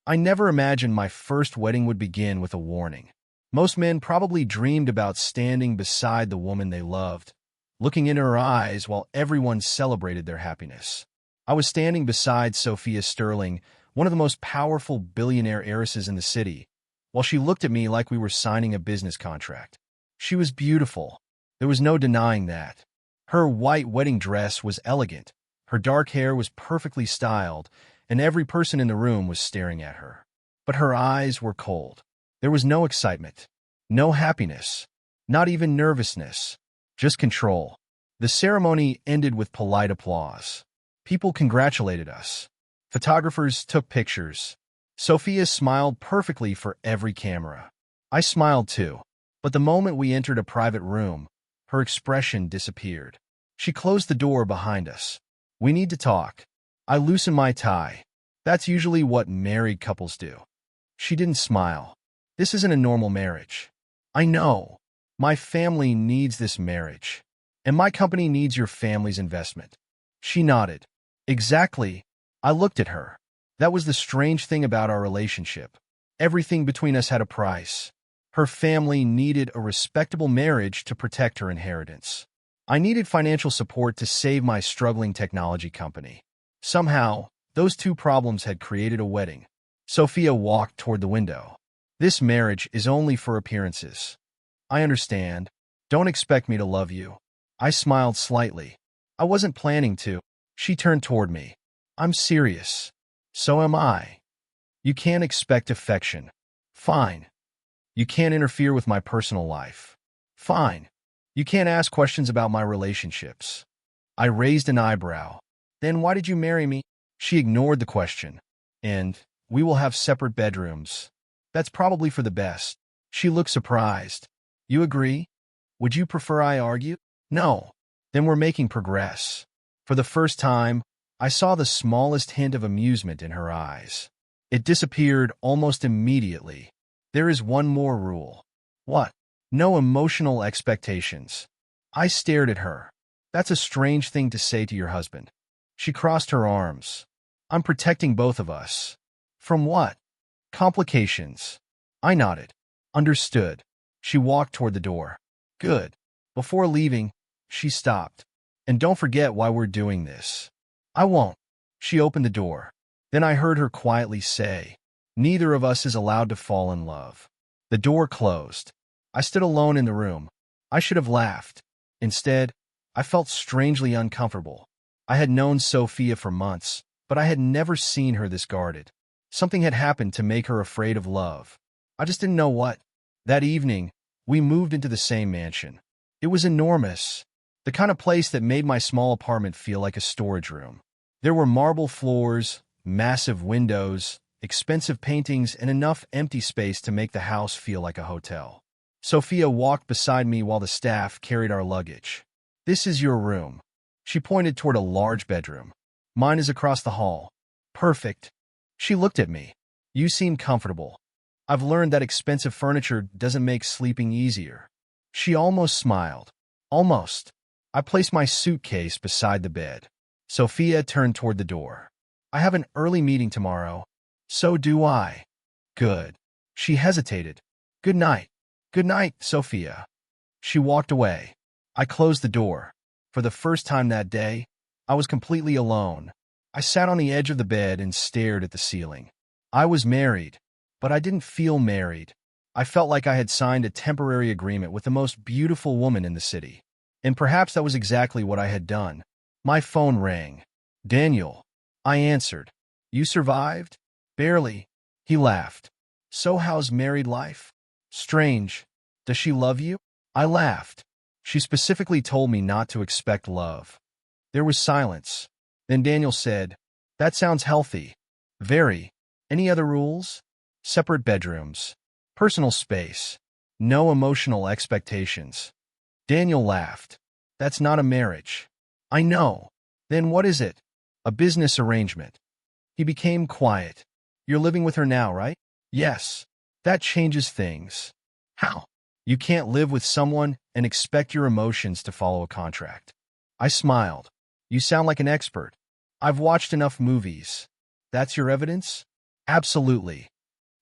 I never imagined my first wedding would begin with a warning. Most men probably dreamed about standing beside the woman they loved, looking in her eyes while everyone celebrated their happiness. I was standing beside Sophia Sterling, one of the most powerful billionaire heiresses in the city, while she looked at me like we were signing a business contract. She was beautiful. There was no denying that. Her white wedding dress was elegant, her dark hair was perfectly styled, and every person in the room was staring at her. But her eyes were cold. There was no excitement, no happiness, not even nervousness, just control. The ceremony ended with polite applause. People congratulated us. Photographers took pictures. Sophia smiled perfectly for every camera. I smiled too, but the moment we entered a private room, her expression disappeared. She closed the door behind us. "We need to talk." I loosened my tie. That's usually what married couples do. She didn't smile. "This isn't a normal marriage." "I know. My family needs this marriage. And my company needs your family's investment." She nodded. "Exactly." I looked at her. That was the strange thing about our relationship. Everything between us had a price. Her family needed a respectable marriage to protect her inheritance. I needed financial support to save my struggling technology company. Somehow, those two problems had created a wedding. Sophia walked toward the window. "This marriage is only for appearances. I understand. Don't expect me to love you." I smiled slightly. I wasn't planning to. She turned toward me. "I'm serious." "So am I." "You can't expect affection." "Fine." "You can't interfere with my personal life." "Fine." "You can't ask questions about my relationships." I raised an eyebrow. "Then why did you marry me?" She ignored the question. "And we will have separate bedrooms." "That's probably for the best." She looked surprised. "You agree? Would you prefer I argue?" "No." "Then we're making progress." For the first time, I saw the smallest hint of amusement in her eyes. It disappeared almost immediately. "There is one more rule." "What?" "No emotional expectations." I stared at her. "That's a strange thing to say to your husband." She crossed her arms. "I'm protecting both of us." "From what?" "Complications." I nodded. "Understood." She walked toward the door. "Good." Before leaving, she stopped. "And don't forget why we're doing this." "I won't." She opened the door. Then I heard her quietly say, "Neither of us is allowed to fall in love." The door closed. I stood alone in the room. I should have laughed. Instead, I felt strangely uncomfortable. I had known Sophia for months, but I had never seen her this guarded. Something had happened to make her afraid of love. I just didn't know what. That evening, we moved into the same mansion. It was enormous, the kind of place that made my small apartment feel like a storage room. There were marble floors, massive windows, expensive paintings, and enough empty space to make the house feel like a hotel. Sophia walked beside me while the staff carried our luggage. "This is your room." She pointed toward a large bedroom. "Mine is across the hall." "Perfect." She looked at me. "You seem comfortable." "I've learned that expensive furniture doesn't make sleeping easier." She almost smiled. "Almost." I placed my suitcase beside the bed. Sophia turned toward the door. "I have an early meeting tomorrow." "So do I." "Good." She hesitated. "Good night." "Good night, Sophia." She walked away. I closed the door. For the first time that day, I was completely alone. I sat on the edge of the bed and stared at the ceiling. I was married, but I didn't feel married. I felt like I had signed a temporary agreement with the most beautiful woman in the city. And perhaps that was exactly what I had done. My phone rang. "Daniel." I answered. "You survived?" "Barely." He laughed. "So how's married life?" "Strange." "Does she love you?" I laughed. "She specifically told me not to expect love." There was silence. Then Daniel said, "That sounds healthy." "Very." "Any other rules?" "Separate bedrooms. Personal space. No emotional expectations." Daniel laughed. "That's not a marriage." "I know." "Then what is it?" "A business arrangement." He became quiet. "You're living with her now, right?" "Yes." "That changes things." "How?" "You can't live with someone and expect your emotions to follow a contract." I smiled. "You sound like an expert." "I've watched enough movies." "That's your evidence?" Absolutely.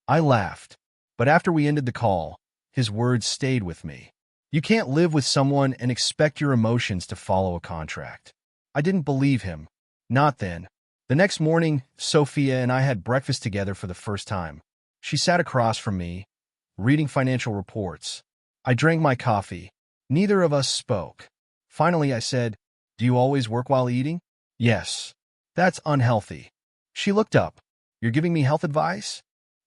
I laughed. But after we ended the call, his words stayed with me. You can't live with someone and expect your emotions to follow a contract. I didn't believe him. Not then. The next morning, Sophia and I had breakfast together for the first time. She sat across from me, reading financial reports. I drank my coffee. Neither of us spoke. Finally, I said, "Do you always work while eating?" "Yes." "That's unhealthy." She looked up. "You're giving me health advice?"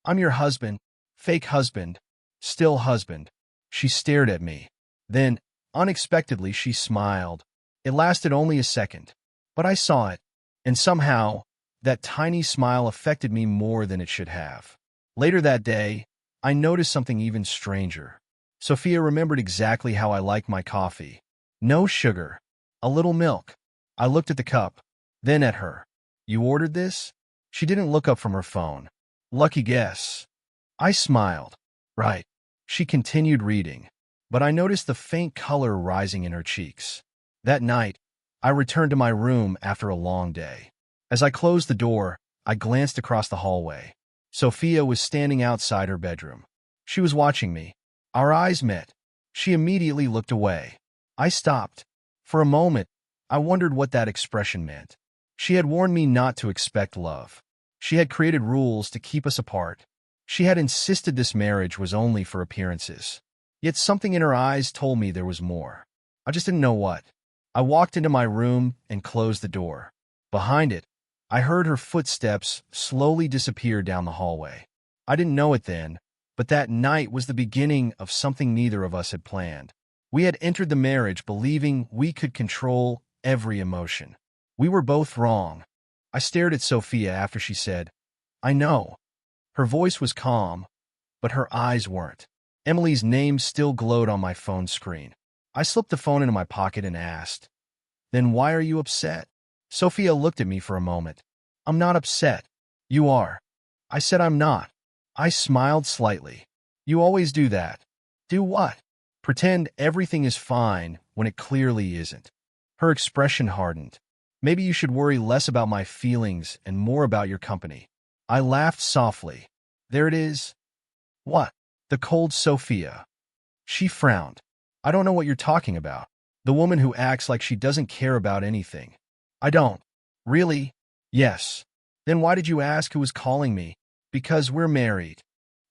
"I'm your husband. Fake husband. Still husband." She stared at me. Then, unexpectedly, she smiled. It lasted only a second. But I saw it. And somehow, that tiny smile affected me more than it should have. Later that day, I noticed something even stranger. Sophia remembered exactly how I liked my coffee. No sugar. A little milk. I looked at the cup, then at her. "You ordered this?" She didn't look up from her phone. "Lucky guess." I smiled. "Right." She continued reading, but I noticed the faint color rising in her cheeks. That night, I returned to my room after a long day. As I closed the door, I glanced across the hallway. Sophia was standing outside her bedroom. She was watching me. Our eyes met. She immediately looked away. I stopped. For a moment, I wondered what that expression meant. She had warned me not to expect love. She had created rules to keep us apart. She had insisted this marriage was only for appearances. Yet something in her eyes told me there was more. I just didn't know what. I walked into my room and closed the door. Behind it, I heard her footsteps slowly disappear down the hallway. I didn't know it then, but that night was the beginning of something neither of us had planned. We had entered the marriage believing we could control every emotion. We were both wrong. I stared at Sophia after she said, "I know." Her voice was calm, but her eyes weren't. Emily's name still glowed on my phone screen. I slipped the phone into my pocket and asked, "Then why are you upset?" Sophia looked at me for a moment. "I'm not upset." "You are." I said I'm not. I smiled slightly. "You always do that." "Do what?" "Pretend everything is fine when it clearly isn't." Her expression hardened. "Maybe you should worry less about my feelings and more about your company." I laughed softly. "There it is." "What?" "The cold Sophia." She frowned. "I don't know what you're talking about." "The woman who acts like she doesn't care about anything." "I don't." "Really?" "Yes." "Then why did you ask who was calling me?" "Because we're married."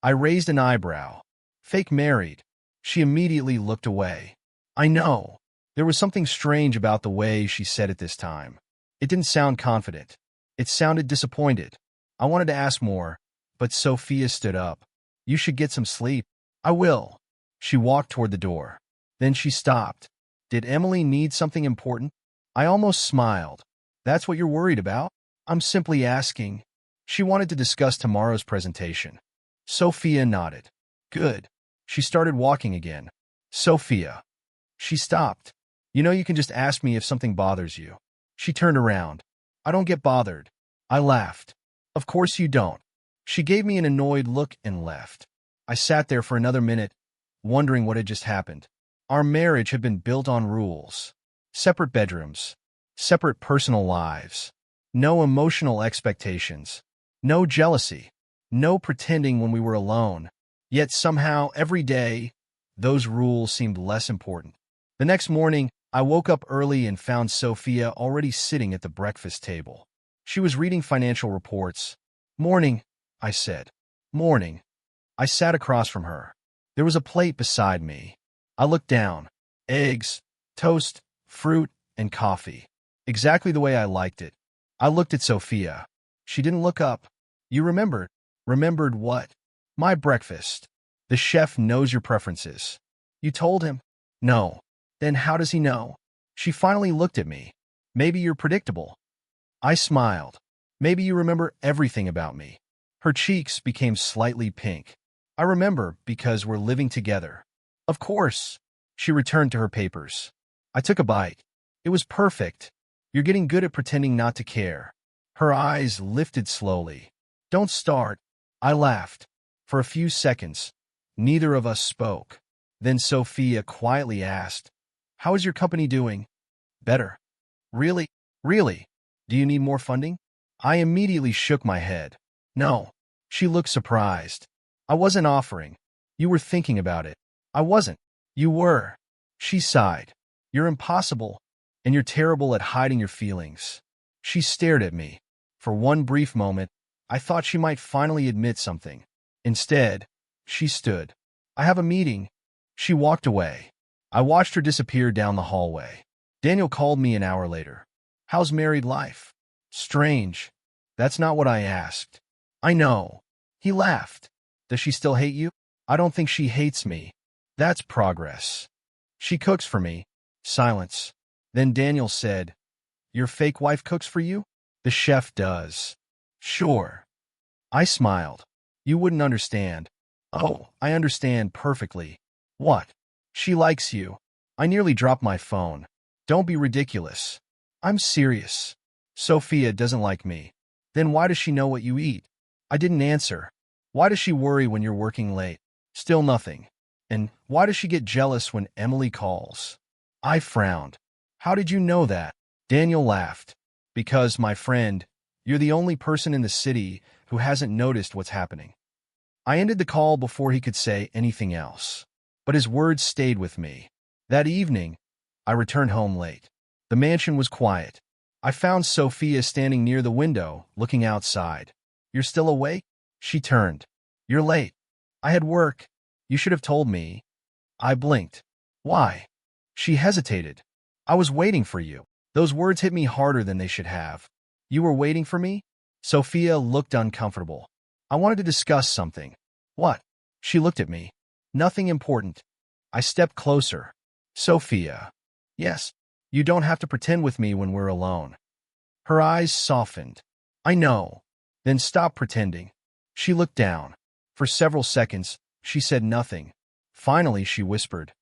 I raised an eyebrow. "Fake married." She immediately looked away. I know. There was something strange about the way she said it this time. It didn't sound confident. It sounded disappointed. I wanted to ask more, but Sophia stood up. "You should get some sleep." "I will." She walked toward the door. Then she stopped. "Did Emily need something important?" I almost smiled. "That's what you're worried about?" "I'm simply asking." She wanted to discuss tomorrow's presentation. Sophia nodded. "Good." She started walking again. "Sophia." She stopped. "You know you can just ask me if something bothers you." She turned around. "I don't get bothered." I laughed. "Of course you don't." She gave me an annoyed look and left. I sat there for another minute, wondering what had just happened. Our marriage had been built on rules. Separate bedrooms. Separate personal lives. No emotional expectations. No jealousy. No pretending when we were alone. Yet somehow, every day, those rules seemed less important. The next morning, I woke up early and found Sophia already sitting at the breakfast table. She was reading financial reports. "Morning," I said. "Morning." I sat across from her. There was a plate beside me. I looked down. Eggs, toast, fruit, and coffee. Exactly the way I liked it. I looked at Sophia. She didn't look up. "You remembered." "Remembered what?" "My breakfast." "The chef knows your preferences." "You told him?" "No." "Then how does he know?" She finally looked at me. "Maybe you're predictable." I smiled. "Maybe you remember everything about me." Her cheeks became slightly pink. "I remember because we're living together." "Of course." She returned to her papers. I took a bite. It was perfect. "You're getting good at pretending not to care." Her eyes lifted slowly. "Don't start." I laughed. For a few seconds, neither of us spoke. Then Sophia quietly asked, "How is your company doing?" "Better." "Really? Really? Do you need more funding?" I immediately shook my head. "No." She looked surprised. I wasn't offering. You were thinking about it. I wasn't. You were. She sighed. You're impossible, and you're terrible at hiding your feelings. She stared at me. For one brief moment, I thought she might finally admit something. Instead, she stood. I have a meeting. She walked away. I watched her disappear down the hallway. Daniel called me an hour later. How's married life? Strange. That's not what I asked. I know. He laughed. Does she still hate you? I don't think she hates me. That's progress. She cooks for me. Silence. Then Daniel said, Your fake wife cooks for you? The chef does. Sure. I smiled. You wouldn't understand. Oh, I understand perfectly. What? She likes you. I nearly dropped my phone. Don't be ridiculous. I'm serious. Sophia doesn't like me. Then why does she know what you eat? I didn't answer. Why does she worry when you're working late? Still nothing. And why does she get jealous when Emily calls? I frowned. How did you know that? Daniel laughed. Because, my friend, you're the only person in the city who hasn't noticed what's happening. I ended the call before he could say anything else. But his words stayed with me. That evening, I returned home late. The mansion was quiet. I found Sophia standing near the window, looking outside. You're still awake? She turned. You're late. I had work. You should have told me. I blinked. Why? She hesitated. I was waiting for you. Those words hit me harder than they should have. You were waiting for me? Sophia looked uncomfortable. I wanted to discuss something. What? She looked at me. Nothing important. I stepped closer. Sophia. Yes. You don't have to pretend with me when we're alone. Her eyes softened. I know. Then stop pretending. She looked down. For several seconds, she said nothing. Finally, she whispered,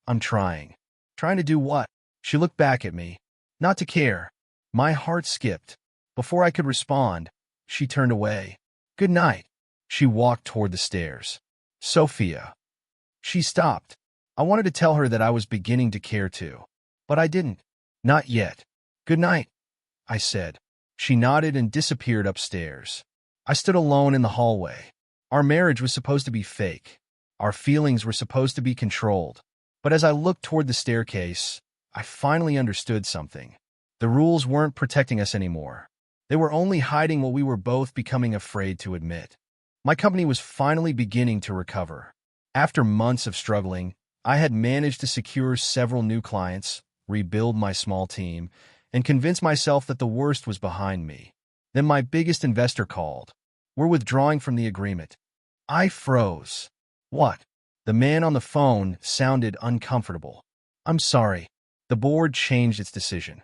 I'm trying. Trying to do what? She looked back at me. Not to care. My heart skipped. Before I could respond, she turned away. Good night. She walked toward the stairs. Sophia. She stopped. I wanted to tell her that I was beginning to care too. But I didn't. Not yet. Good night, I said. She nodded and disappeared upstairs. I stood alone in the hallway. Our marriage was supposed to be fake. Our feelings were supposed to be controlled. But as I looked toward the staircase, I finally understood something. The rules weren't protecting us anymore. They were only hiding what we were both becoming afraid to admit. My company was finally beginning to recover. After months of struggling, I had managed to secure several new clients, rebuild my small team, and convince myself that the worst was behind me. Then my biggest investor called. We're withdrawing from the agreement. I froze. What? The man on the phone sounded uncomfortable. I'm sorry. The board changed its decision.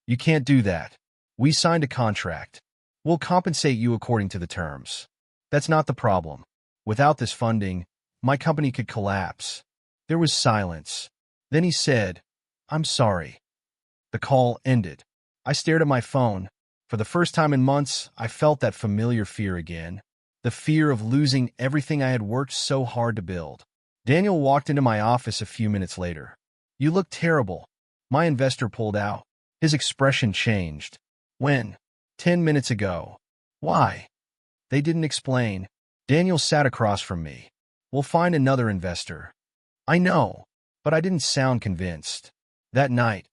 You can't do that. We signed a contract. We'll compensate you according to the terms. That's not the problem. Without this funding, my company could collapse. There was silence. Then he said, I'm sorry. The call ended. I stared at my phone. For the first time in months, I felt that familiar fear again. The fear of losing everything I had worked so hard to build. Daniel walked into my office a few minutes later. You look terrible. My investor pulled out. His expression changed. When? 10 minutes ago. Why? They didn't explain. Daniel sat across from me. We'll find another investor. I know, but I didn't sound convinced. That night,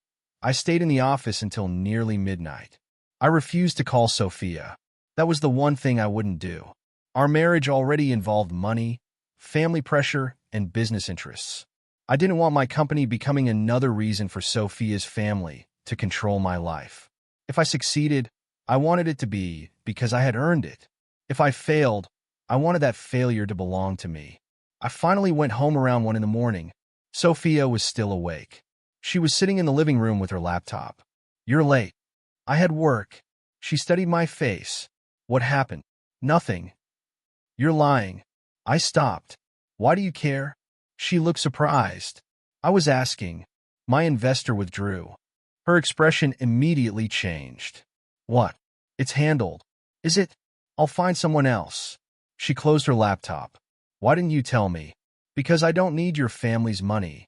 I stayed in the office until nearly midnight. I refused to call Sophia. That was the one thing I wouldn't do. Our marriage already involved money, family pressure, and business interests. I didn't want my company becoming another reason for Sophia's family to control my life. If I succeeded, I wanted it to be because I had earned it. If I failed, I wanted that failure to belong to me. I finally went home around 1 in the morning. Sophia was still awake. She was sitting in the living room with her laptop. You're late. I had work. She studied my face. What happened? Nothing. You're lying. I stopped. Why do you care? She looked surprised. I was asking. My investor withdrew. Her expression immediately changed. What? It's handled. Is it? I'll find someone else. She closed her laptop. Why didn't you tell me? Because I don't need your family's money.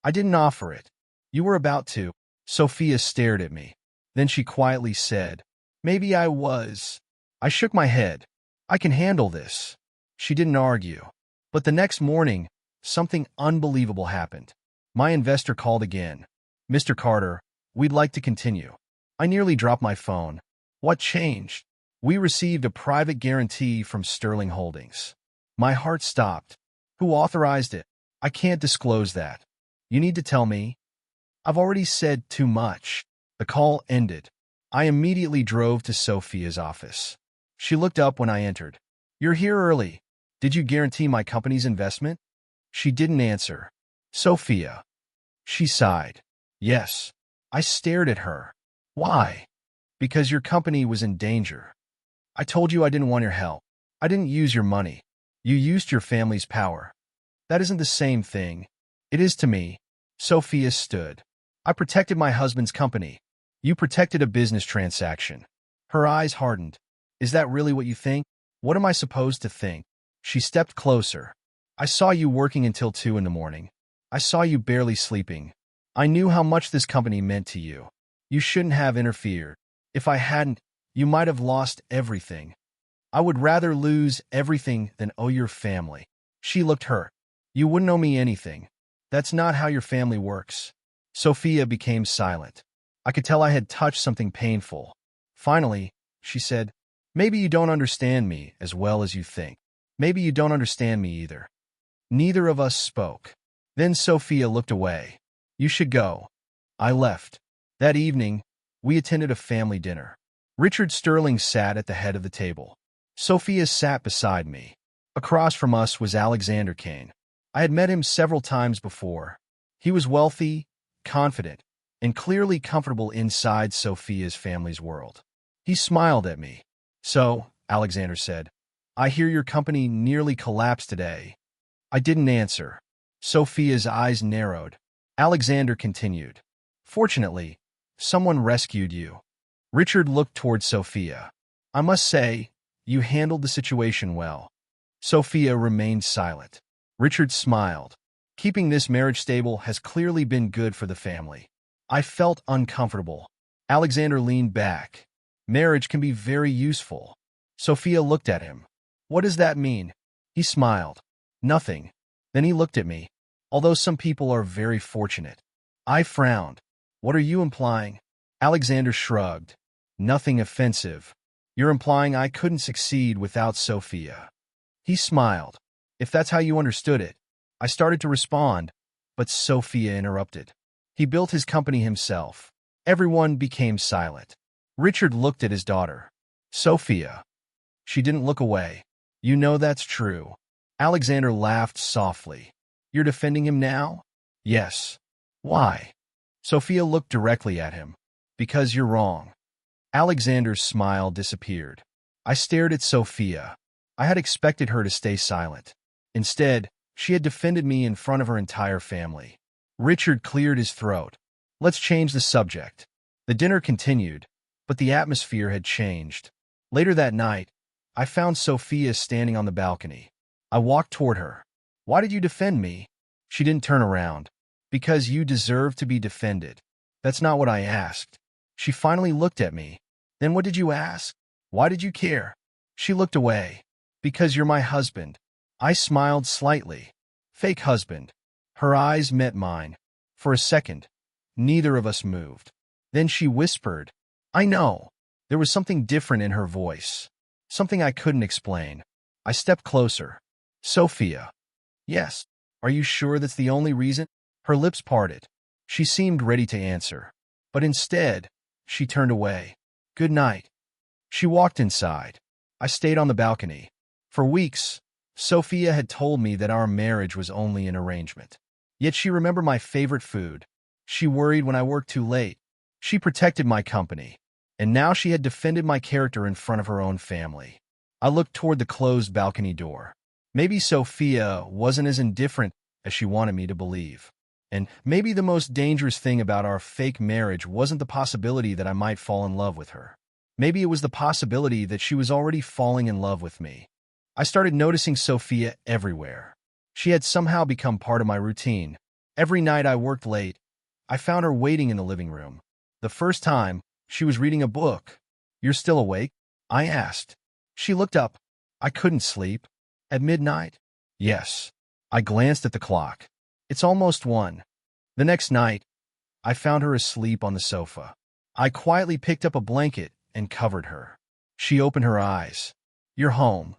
I didn't offer it. You were about to. Sophia stared at me. Then she quietly said, Maybe I was. I shook my head. I can handle this. She didn't argue. But the next morning, something unbelievable happened. My investor called again. Mr. Carter, we'd like to continue. I nearly dropped my phone. What changed? We received a private guarantee from Sterling Holdings. My heart stopped. Who authorized it? I can't disclose that. You need to tell me. I've already said too much. The call ended. I immediately drove to Sophia's office. She looked up when I entered. You're here early. Did you guarantee my company's investment? She didn't answer. Sophia. She sighed. Yes. I stared at her. Why? Because your company was in danger. I told you I didn't want your help. I didn't use your money. You used your family's power. That isn't the same thing. It is to me. Sophia stood. I protected my husband's company. You protected a business transaction. Her eyes hardened. Is that really what you think? What am I supposed to think? She stepped closer. I saw you working until 2 in the morning. I saw you barely sleeping. I knew how much this company meant to you. You shouldn't have interfered. If I hadn't, you might have lost everything. I would rather lose everything than owe your family. She looked hurt. You wouldn't owe me anything. That's not how your family works. Sophia became silent. I could tell I had touched something painful. Finally, she said, maybe you don't understand me as well as you think. Maybe you don't understand me either. Neither of us spoke. Then Sophia looked away. You should go. I left. That evening, we attended a family dinner. Richard Sterling sat at the head of the table. Sophia sat beside me. Across from us was Alexander Kane. I had met him several times before. He was wealthy, confident, and clearly comfortable inside Sophia's family's world. He smiled at me. So, Alexander said, I hear your company nearly collapsed today. I didn't answer. Sophia's eyes narrowed. Alexander continued. Fortunately, someone rescued you. Richard looked toward Sophia. I must say, you handled the situation well. Sophia remained silent. Richard smiled. Keeping this marriage stable has clearly been good for the family. I felt uncomfortable. Alexander leaned back. Marriage can be very useful. Sophia looked at him. What does that mean? He smiled. Nothing. Then he looked at me. Although some people are very fortunate. I frowned. What are you implying? Alexander shrugged. Nothing offensive. You're implying I couldn't succeed without Sophia. He smiled. If that's how you understood it. I started to respond, but Sophia interrupted. He built his company himself. Everyone became silent. Richard looked at his daughter. Sophia. She didn't look away. You know that's true. Alexander laughed softly. You're defending him now? Yes. Why? Sophia looked directly at him. Because you're wrong. Alexander's smile disappeared. I stared at Sophia. I had expected her to stay silent. Instead, she had defended me in front of her entire family. Richard cleared his throat. Let's change the subject. The dinner continued, but the atmosphere had changed. Later that night, I found Sophia standing on the balcony. I walked toward her. Why did you defend me? She didn't turn around. Because you deserve to be defended. That's not what I asked. She finally looked at me. Then what did you ask? Why did you care? She looked away. Because you're my husband. I smiled slightly. Fake husband. Her eyes met mine. For a second, neither of us moved. Then she whispered, I know. There was something different in her voice. Something I couldn't explain. I stepped closer. Sophia. Yes. Are you sure that's the only reason? Her lips parted. She seemed ready to answer. But instead, she turned away. Good night. She walked inside. I stayed on the balcony. For weeks, Sophia had told me that our marriage was only an arrangement. Yet she remembered my favorite food. She worried when I worked too late. She protected my company. And now she had defended my character in front of her own family. I looked toward the closed balcony door. Maybe Sophia wasn't as indifferent as she wanted me to believe. And maybe the most dangerous thing about our fake marriage wasn't the possibility that I might fall in love with her. Maybe it was the possibility that she was already falling in love with me. I started noticing Sophia everywhere. She had somehow become part of my routine. Every night I worked late, I found her waiting in the living room. The first time, she was reading a book. You're still awake? I asked. She looked up. I couldn't sleep. At midnight? Yes. I glanced at the clock. It's almost 1. The next night, I found her asleep on the sofa. I quietly picked up a blanket and covered her. She opened her eyes. You're home.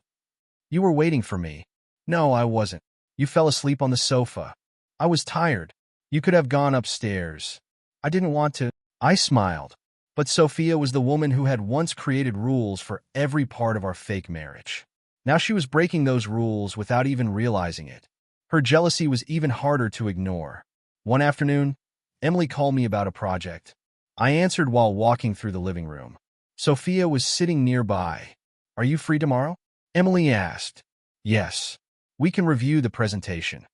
You were waiting for me. No, I wasn't. You fell asleep on the sofa. I was tired. You could have gone upstairs. I didn't want to. I smiled. But Sophia was the woman who had once created rules for every part of our fake marriage. Now she was breaking those rules without even realizing it. Her jealousy was even harder to ignore. One afternoon, Emily called me about a project. I answered while walking through the living room. Sophia was sitting nearby. Are you free tomorrow? Emily asked. Yes. We can review the presentation.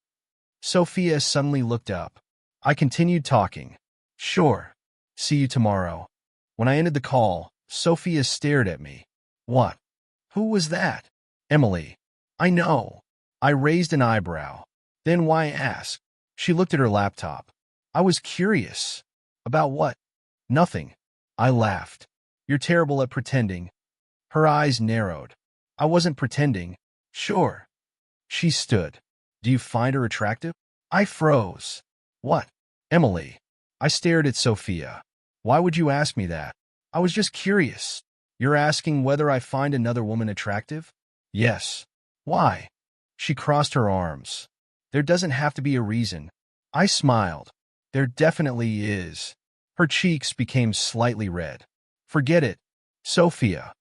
Sophia suddenly looked up. I continued talking. Sure. See you tomorrow. When I ended the call, Sophia stared at me. What? Who was that? Emily. I know. I raised an eyebrow. Then why ask? She looked at her laptop. I was curious. About what? Nothing. I laughed. You're terrible at pretending. Her eyes narrowed. I wasn't pretending. Sure. She stood. Do you find her attractive? I froze. What? Emily. I stared at Sophia. Why would you ask me that? I was just curious. You're asking whether I find another woman attractive? Yes. Why? She crossed her arms. There doesn't have to be a reason. I smiled. There definitely is. Her cheeks became slightly red. Forget it. Sophia.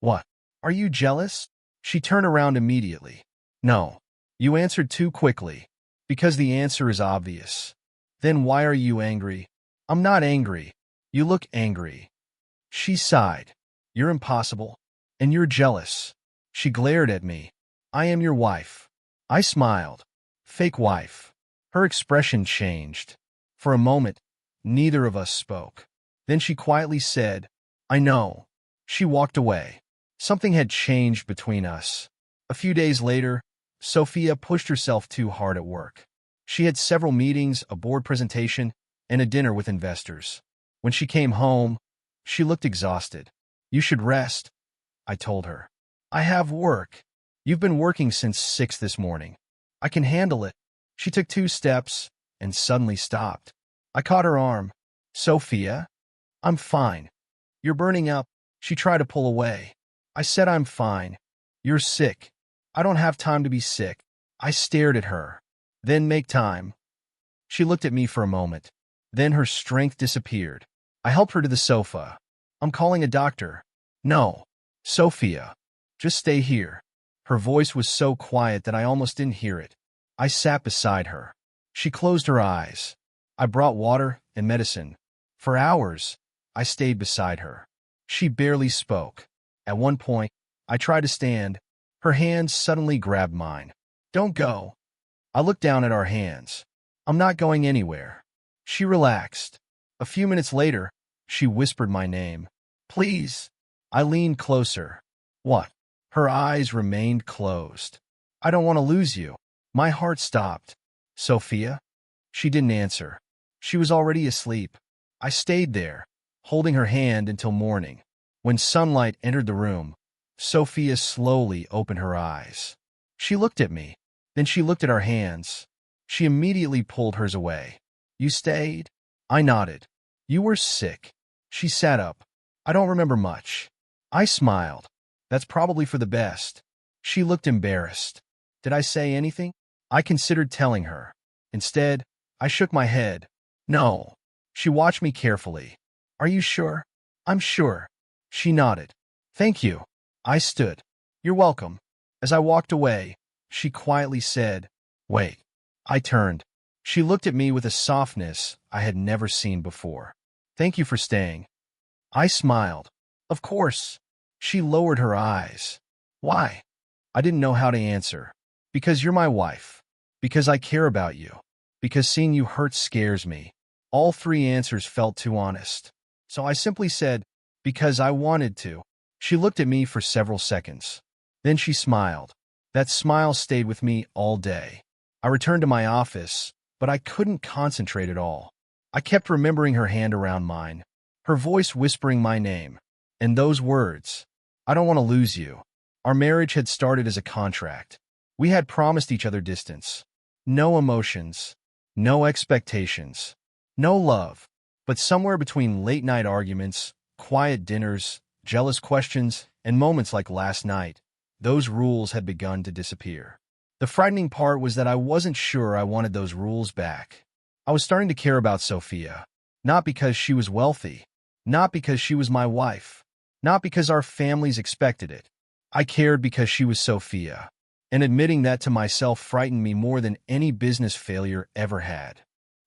What? Are you jealous? She turned around immediately. No. You answered too quickly. Because the answer is obvious. Then why are you angry? I'm not angry. You look angry. She sighed. You're impossible. And you're jealous. She glared at me. I am your wife. I smiled. Fake wife. Her expression changed. For a moment, neither of us spoke. Then she quietly said, I know. She walked away. Something had changed between us. A few days later, Sophia pushed herself too hard at work. She had several meetings, a board presentation, and a dinner with investors. When she came home, she looked exhausted. You should rest, I told her. I have work. You've been working since 6 this morning. I can handle it. She took 2 steps and suddenly stopped. I caught her arm. Sophia? I'm fine. You're burning up. She tried to pull away. I said I'm fine. You're sick. I don't have time to be sick. I stared at her. Then make time. She looked at me for a moment. Then her strength disappeared. I helped her to the sofa. I'm calling a doctor. No. Sophia. Just stay here. Her voice was so quiet that I almost didn't hear it. I sat beside her. She closed her eyes. I brought water and medicine. For hours, I stayed beside her. She barely spoke. At one point, I tried to stand. Her hands suddenly grabbed mine. Don't go. I looked down at our hands. I'm not going anywhere. She relaxed. A few minutes later, she whispered my name. Please. I leaned closer. What? Her eyes remained closed. I don't want to lose you. My heart stopped. Sophia? She didn't answer. She was already asleep. I stayed there, holding her hand until morning. When sunlight entered the room, Sophia slowly opened her eyes. She looked at me. Then she looked at our hands. She immediately pulled hers away. You stayed? I nodded. You were sick. She sat up. I don't remember much. I smiled. That's probably for the best. She looked embarrassed. Did I say anything? I considered telling her. Instead, I shook my head. No. She watched me carefully. Are you sure? I'm sure. She nodded. Thank you. I stood. You're welcome. As I walked away, she quietly said, Wait. I turned. She looked at me with a softness I had never seen before. Thank you for staying. I smiled. Of course. She lowered her eyes. Why? I didn't know how to answer. Because you're my wife. Because I care about you. Because seeing you hurt scares me. All 3 answers felt too honest. So I simply said, because I wanted to. She looked at me for several seconds. Then she smiled. That smile stayed with me all day. I returned to my office, but I couldn't concentrate at all. I kept remembering her hand around mine, her voice whispering my name, and those words, I don't want to lose you. Our marriage had started as a contract. We had promised each other distance. No emotions. No expectations. No love. But somewhere between late-night arguments, quiet dinners, jealous questions, and moments like last night, those rules had begun to disappear. The frightening part was that I wasn't sure I wanted those rules back. I was starting to care about Sophia, not because she was wealthy, not because she was my wife, not because our families expected it. I cared because she was Sophia, and admitting that to myself frightened me more than any business failure ever had.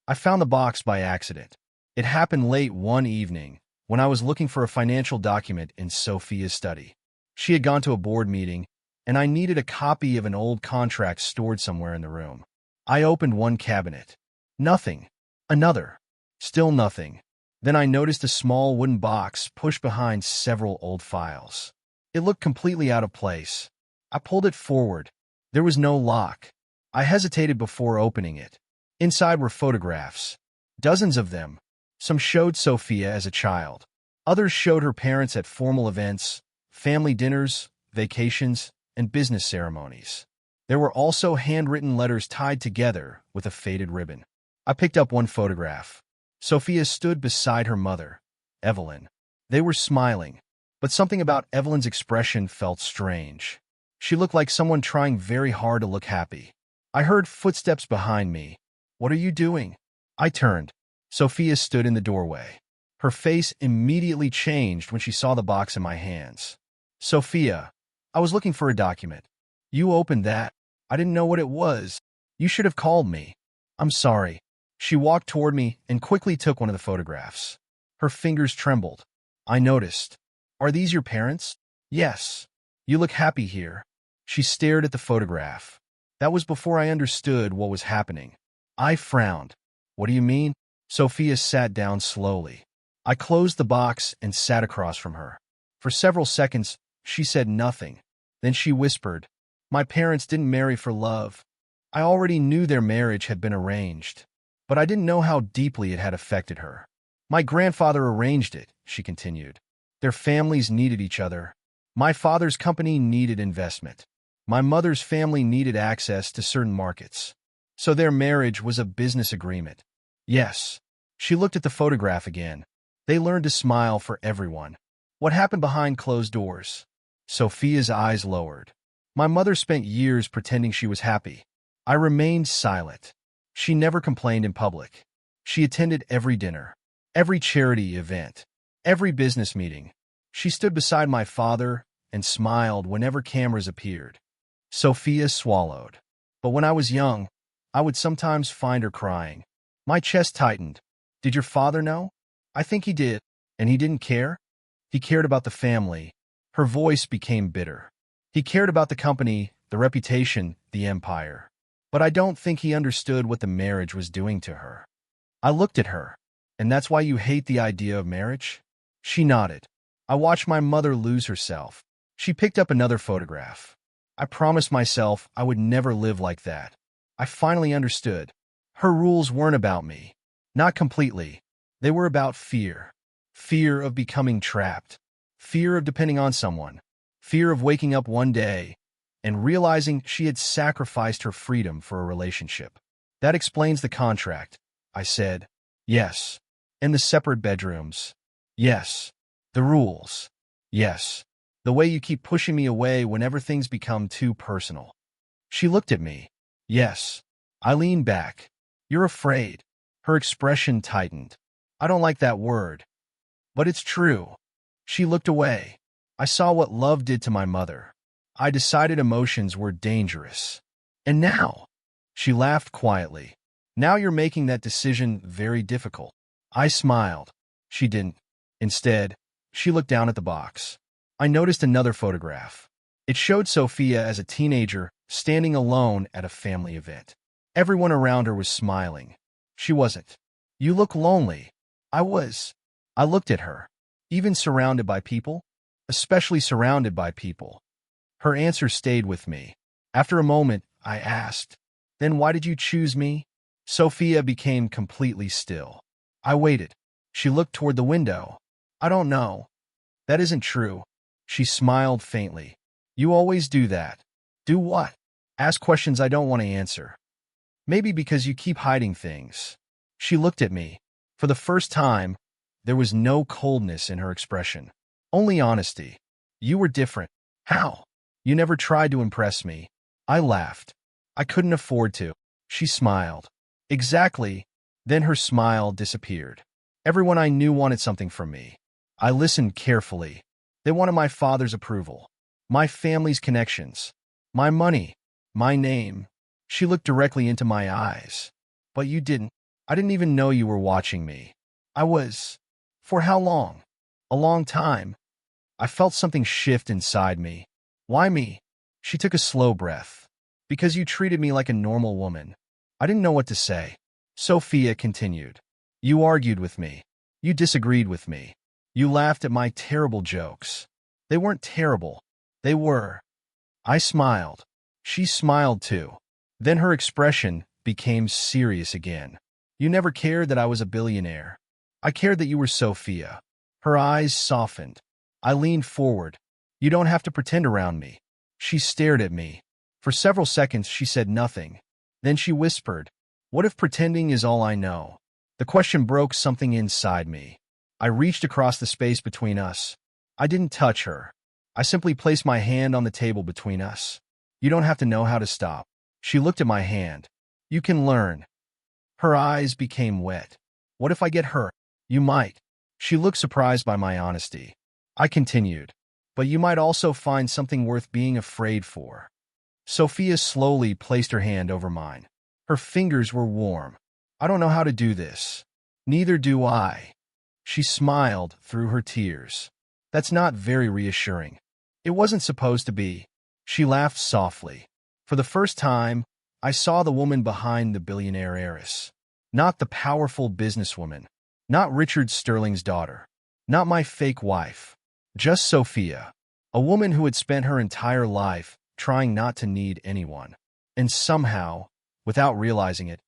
I found the box by accident. It happened late one evening, when I was looking for a financial document in Sophia's study. She had gone to a board meeting, and I needed a copy of an old contract stored somewhere in the room. I opened one cabinet. Nothing. Another. Still nothing. Then I noticed a small wooden box pushed behind several old files. It looked completely out of place. I pulled it forward. There was no lock. I hesitated before opening it. Inside were photographs. Dozens of them. Some showed Sophia as a child. Others showed her parents at formal events, family dinners, vacations, and business ceremonies. There were also handwritten letters tied together with a faded ribbon. I picked up one photograph. Sophia stood beside her mother, Evelyn. They were smiling, but something about Evelyn's expression felt strange. She looked like someone trying very hard to look happy. I heard footsteps behind me. "What are you doing?" I turned. Sophia stood in the doorway. Her face immediately changed when she saw the box in my hands. "Sophia, I was looking for a document. You opened that. I didn't know what it was. You should have called me. I'm sorry." She walked toward me and quickly took one of the photographs. Her fingers trembled. I noticed. "Are these your parents?" "Yes. You look happy here." She stared at the photograph. That was before I understood what was happening. I frowned. "What do you mean?" Sophia sat down slowly. I closed the box and sat across from her. For several seconds, she said nothing. Then she whispered, "My parents didn't marry for love. I already knew their marriage had been arranged, but I didn't know how deeply it had affected her. My grandfather arranged it," she continued. "Their families needed each other. My father's company needed investment. My mother's family needed access to certain markets. So their marriage was a business agreement." "Yes." She looked at the photograph again. "They learned to smile for everyone." "What happened behind closed doors?" Sophia's eyes lowered. "My mother spent years pretending she was happy. I remained silent. She never complained in public. She attended every dinner, every charity event, every business meeting. She stood beside my father and smiled whenever cameras appeared." Sophia swallowed. "But when I was young, I would sometimes find her crying." My chest tightened. "Did your father know?" "I think he did." "And he didn't care?" "He cared about the family." Her voice became bitter. "He cared about the company, the reputation, the empire. But I don't think he understood what the marriage was doing to her." I looked at her. "And that's why you hate the idea of marriage?" She nodded. "I watched my mother lose herself." She picked up another photograph. "I promised myself I would never live like that." I finally understood. Her rules weren't about me. Not completely. They were about fear. Fear of becoming trapped. Fear of depending on someone. Fear of waking up one day and realizing she had sacrificed her freedom for a relationship. "That explains the contract," I said. "Yes." "And the separate bedrooms." "Yes." "The rules." "Yes." "The way you keep pushing me away whenever things become too personal." She looked at me. "Yes." I leaned back. "You're afraid." Her expression tightened. "I don't like that word. But it's true." She looked away. I saw what love did to my mother. I decided emotions were dangerous. "And now?" She laughed quietly. "Now you're making that decision very difficult." I smiled. She didn't. Instead, she looked down at the box. I noticed another photograph. It showed Sophia as a teenager standing alone at a family event. Everyone around her was smiling. She wasn't. "You look lonely." I was. I looked at her. "Even surrounded by people?" "Especially surrounded by people." Her answer stayed with me. After a moment, I asked, "Then why did you choose me?" Sophia became completely still. I waited. She looked toward the window. "I don't know." "That isn't true." She smiled faintly. You always do that. Do what? Ask questions I don't want to answer. Maybe because you keep hiding things. She looked at me. For the first time, there was no coldness in her expression. Only honesty. You were different. How? You never tried to impress me. I laughed. I couldn't afford to. She smiled. Exactly. Then her smile disappeared. Everyone I knew wanted something from me. I listened carefully. They wanted my father's approval, my family's connections, my money, my name. She looked directly into my eyes. But you didn't. I didn't even know you were watching me. I was. For how long? A long time. I felt something shift inside me. Why me? She took a slow breath. Because you treated me like a normal woman. I didn't know what to say. Sophia continued. You argued with me. You disagreed with me. You laughed at my terrible jokes. They weren't terrible. They were. I smiled. She smiled too. Then her expression became serious again. You never cared that I was a billionaire. I cared that you were Sophia. Her eyes softened. I leaned forward. You don't have to pretend around me. She stared at me. For several seconds she said nothing. Then she whispered, what if pretending is all I know? The question broke something inside me. I reached across the space between us. I didn't touch her. I simply placed my hand on the table between us. You don't have to know how to stop. She looked at my hand. You can learn. Her eyes became wet. What if I get hurt? You might. She looked surprised by my honesty. I continued. But you might also find something worth being afraid for. Sophia slowly placed her hand over mine. Her fingers were warm. I don't know how to do this. Neither do I. She smiled through her tears. That's not very reassuring. It wasn't supposed to be. She laughed softly. For the first time, I saw the woman behind the billionaire heiress. Not the powerful businesswoman. Not Richard Sterling's daughter. Not my fake wife. Just Sophia. A woman who had spent her entire life trying not to need anyone. And somehow, without realizing it,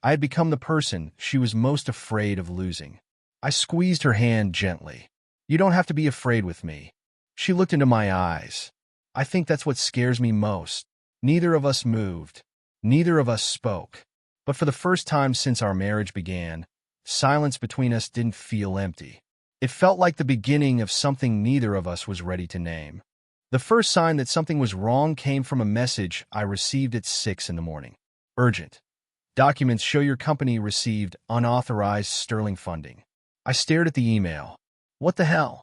I had become the person she was most afraid of losing. I squeezed her hand gently. You don't have to be afraid with me. She looked into my eyes. I think that's what scares me most. Neither of us moved. Neither of us spoke. But for the first time since our marriage began, silence between us didn't feel empty. It felt like the beginning of something neither of us was ready to name. The first sign that something was wrong came from a message I received at 6 in the morning. Urgent. Documents show your company received unauthorized sterling funding. I stared at the email. What the hell?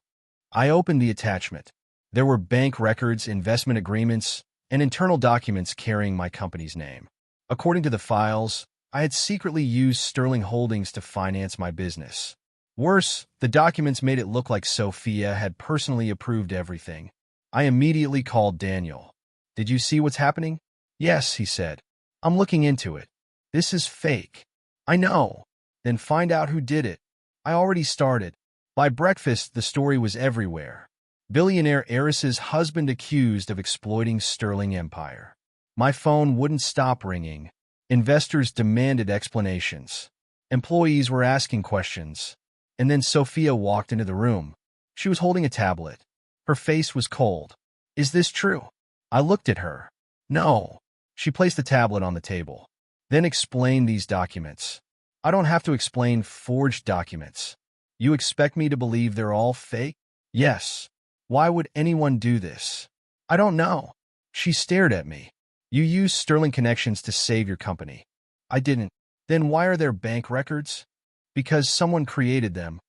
I opened the attachment. There were bank records, investment agreements, and internal documents carrying my company's name. According to the files, I had secretly used Sterling Holdings to finance my business. Worse, the documents made it look like Sophia had personally approved everything. I immediately called Daniel. Did you see what's happening? Yes, he said. I'm looking into it. This is fake. I know. Then find out who did it. I already started. By breakfast, the story was everywhere. Billionaire Heiress's husband accused of exploiting Sterling Empire. My phone wouldn't stop ringing. Investors demanded explanations. Employees were asking questions. And then Sophia walked into the room. She was holding a tablet. Her face was cold. Is this true? I looked at her. No. She placed the tablet on the table. Then explained these documents. I don't have to explain forged documents. You expect me to believe they're all fake? Yes. Why would anyone do this? I don't know. She stared at me. You used Sterling connections to save your company. I didn't. Then why are there bank records? Because someone created them.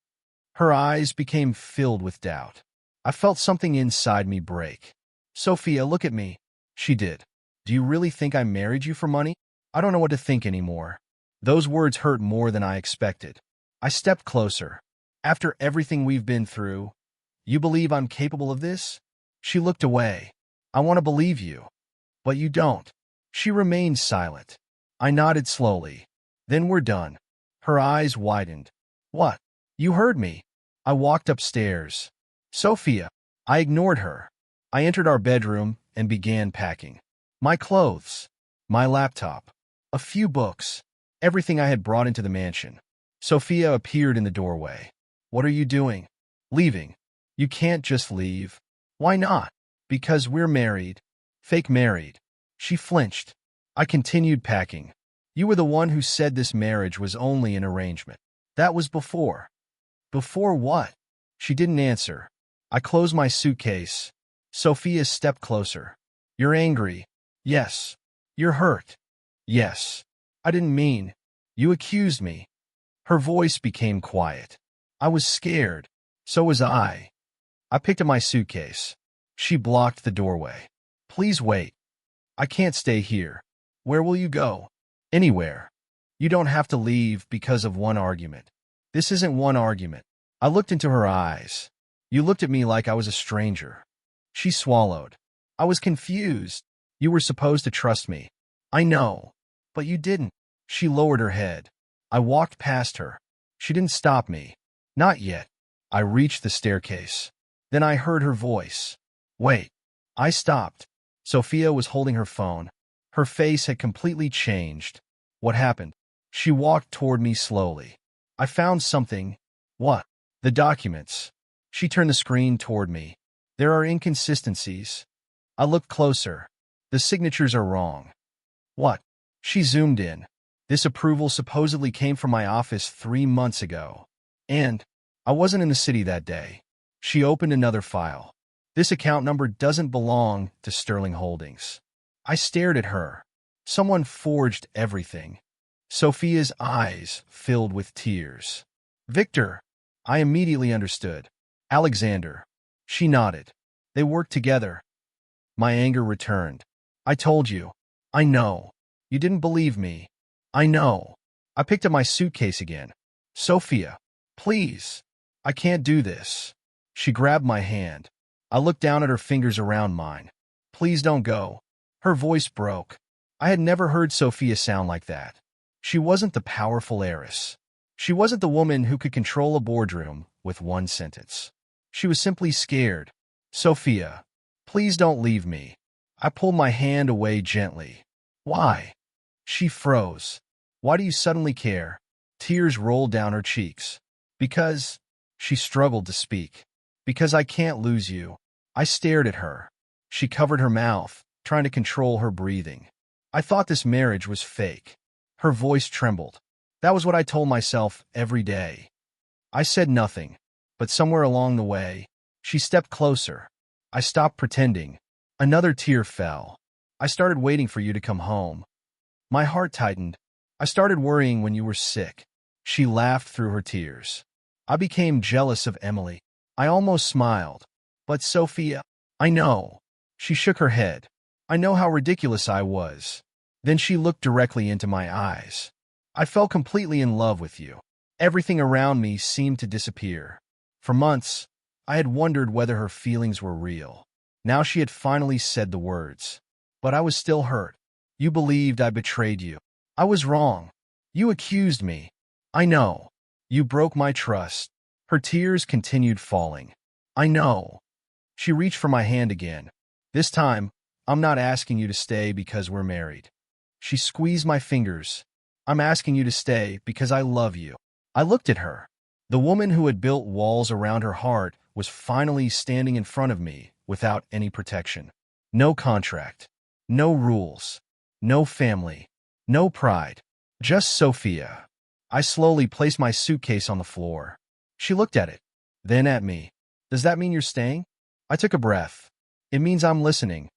Her eyes became filled with doubt. I felt something inside me break. Sophia, look at me. She did. Do you really think I married you for money? I don't know what to think anymore. Those words hurt more than I expected. I stepped closer. After everything we've been through, you believe I'm capable of this? She looked away. I want to believe you. But you don't. She remained silent. I nodded slowly. Then we're done. Her eyes widened. What? You heard me. I walked upstairs. Sophia. I ignored her. I entered our bedroom and began packing. My clothes. My laptop. A few books. Everything I had brought into the mansion. Sophia appeared in the doorway. What are you doing? Leaving. You can't just leave. Why not? Because we're married. Fake married. She flinched. I continued packing. You were the one who said this marriage was only an arrangement. That was before. Before what? She didn't answer. I closed my suitcase. Sophia stepped closer. You're angry. Yes. You're hurt. Yes. I didn't mean. You accused me. Her voice became quiet. I was scared. So was I. I picked up my suitcase. She blocked the doorway. Please wait. I can't stay here. Where will you go? Anywhere. You don't have to leave because of one argument. This isn't one argument. I looked into her eyes. You looked at me like I was a stranger. She swallowed. I was confused. You were supposed to trust me. I know. But you didn't. She lowered her head. I walked past her. She didn't stop me. Not yet. I reached the staircase. Then I heard her voice. Wait. I stopped. Sophia was holding her phone. Her face had completely changed. What happened? She walked toward me slowly. I found something. What? The documents. She turned the screen toward me. There are inconsistencies. I looked closer. The signatures are wrong. What? She zoomed in. This approval supposedly came from my office 3 months ago. And I wasn't in the city that day. She opened another file. This account number doesn't belong to Sterling Holdings. I stared at her. Someone forged everything. Sophia's eyes filled with tears. Victor. I immediately understood. Alexander. She nodded. They worked together. My anger returned. I told you. I know. You didn't believe me. I know. I picked up my suitcase again. Sophia. Please. I can't do this. She grabbed my hand. I looked down at her fingers around mine. Please don't go. Her voice broke. I had never heard Sophia sound like that. She wasn't the powerful heiress. She wasn't the woman who could control a boardroom with one sentence. She was simply scared. Sophia, please don't leave me. I pulled my hand away gently. Why? She froze. Why do you suddenly care? Tears rolled down her cheeks. Because, she struggled to speak. Because I can't lose you. I stared at her. She covered her mouth, trying to control her breathing. I thought this marriage was fake. Her voice trembled. That was what I told myself every day. I said nothing, but somewhere along the way, she stepped closer. I stopped pretending. Another tear fell. I started waiting for you to come home. My heart tightened. I started worrying when you were sick. She laughed through her tears. I became jealous of Emily. I almost smiled. But Sophia, I know. She shook her head. I know how ridiculous I was. Then she looked directly into my eyes. I fell completely in love with you. Everything around me seemed to disappear. For months, I had wondered whether her feelings were real. Now she had finally said the words. But I was still hurt. You believed I betrayed you. I was wrong. You accused me. I know. You broke my trust. Her tears continued falling. I know. She reached for my hand again. This time, I'm not asking you to stay because we're married. She squeezed my fingers. I'm asking you to stay because I love you. I looked at her. The woman who had built walls around her heart was finally standing in front of me without any protection. No contract. No rules. No family. No pride. Just Sophia. I slowly placed my suitcase on the floor. She looked at it, then at me. Does that mean you're staying? I took a breath. It means I'm listening.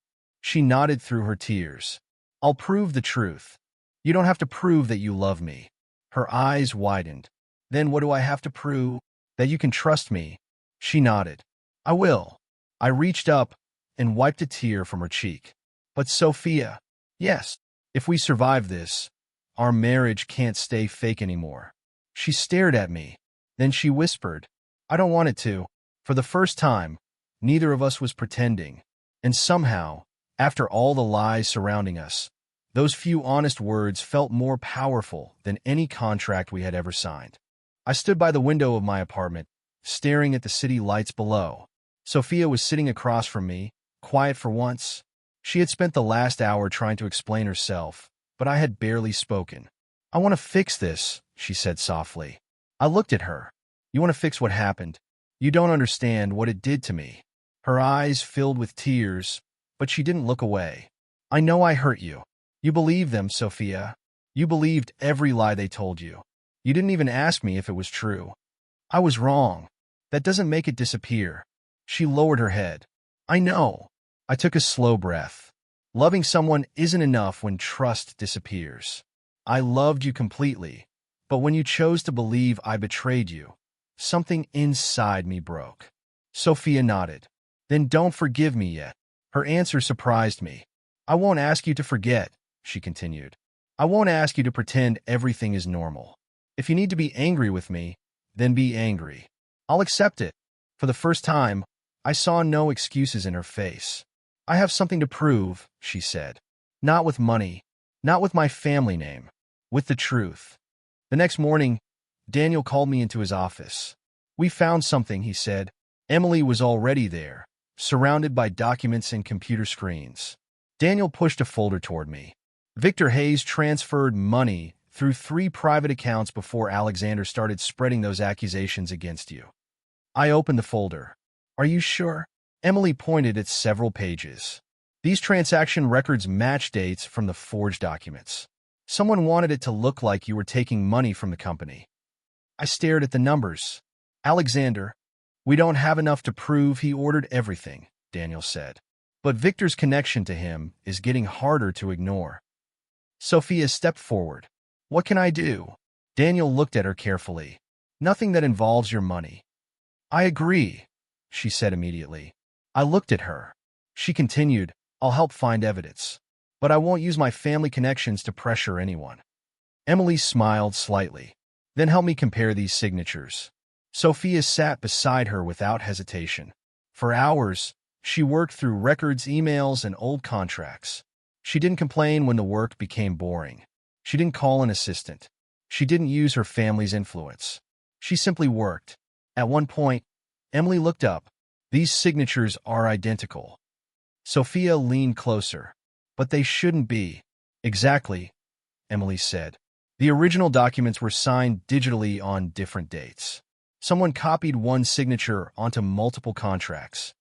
She nodded through her tears. I'll prove the truth. You don't have to prove that you love me. Her eyes widened. Then what do I have to prove? That you can trust me. She nodded. I will. I reached up and wiped a tear from her cheek. But Sophia, yes, if we survive this, our marriage can't stay fake anymore. She stared at me. Then she whispered, I don't want it to. For the first time, neither of us was pretending. And somehow, after all the lies surrounding us, those few honest words felt more powerful than any contract we had ever signed. I stood by the window of my apartment, staring at the city lights below. Sophia was sitting across from me, quiet for once. She had spent the last hour trying to explain herself, but I had barely spoken. I want to fix this, she said softly. I looked at her. You want to fix what happened? You don't understand what it did to me. Her eyes filled with tears, but she didn't look away. I know I hurt you. You believed them, Sophia. You believed every lie they told you. You didn't even ask me if it was true. I was wrong. That doesn't make it disappear. She lowered her head. I know. I took a slow breath. Loving someone isn't enough when trust disappears. I loved you completely, but when you chose to believe I betrayed you, something inside me broke. Sophia nodded. Then don't forgive me yet. Her answer surprised me. I won't ask you to forget, she continued. I won't ask you to pretend everything is normal. If you need to be angry with me, then be angry. I'll accept it. For the first time, I saw no excuses in her face. I have something to prove, she said. Not with money, not with my family name, with the truth. The next morning, Daniel called me into his office. We found something, he said. Emily was already there, surrounded by documents and computer screens. Daniel pushed a folder toward me. Victor Hayes transferred money through 3 private accounts before Alexander started spreading those accusations against you. I opened the folder. Are you sure? Emily pointed at several pages. These transaction records match dates from the forged documents. Someone wanted it to look like you were taking money from the company. I stared at the numbers. Alexander, we don't have enough to prove he ordered everything, Daniel said. But Victor's connection to him is getting harder to ignore. Sophia stepped forward. What can I do? Daniel looked at her carefully. Nothing that involves your money. I agree, she said immediately. I looked at her. She continued, I'll help find evidence. But I won't use my family connections to pressure anyone. Emily smiled slightly. Then help me compare these signatures. Sophia sat beside her without hesitation. For hours, she worked through records, emails, and old contracts. She didn't complain when the work became boring. She didn't call an assistant. She didn't use her family's influence. She simply worked. At one point, Emily looked up. These signatures are identical. Sophia leaned closer. But they shouldn't be. Exactly, Emily said. The original documents were signed digitally on different dates. Someone copied one signature onto multiple contracts.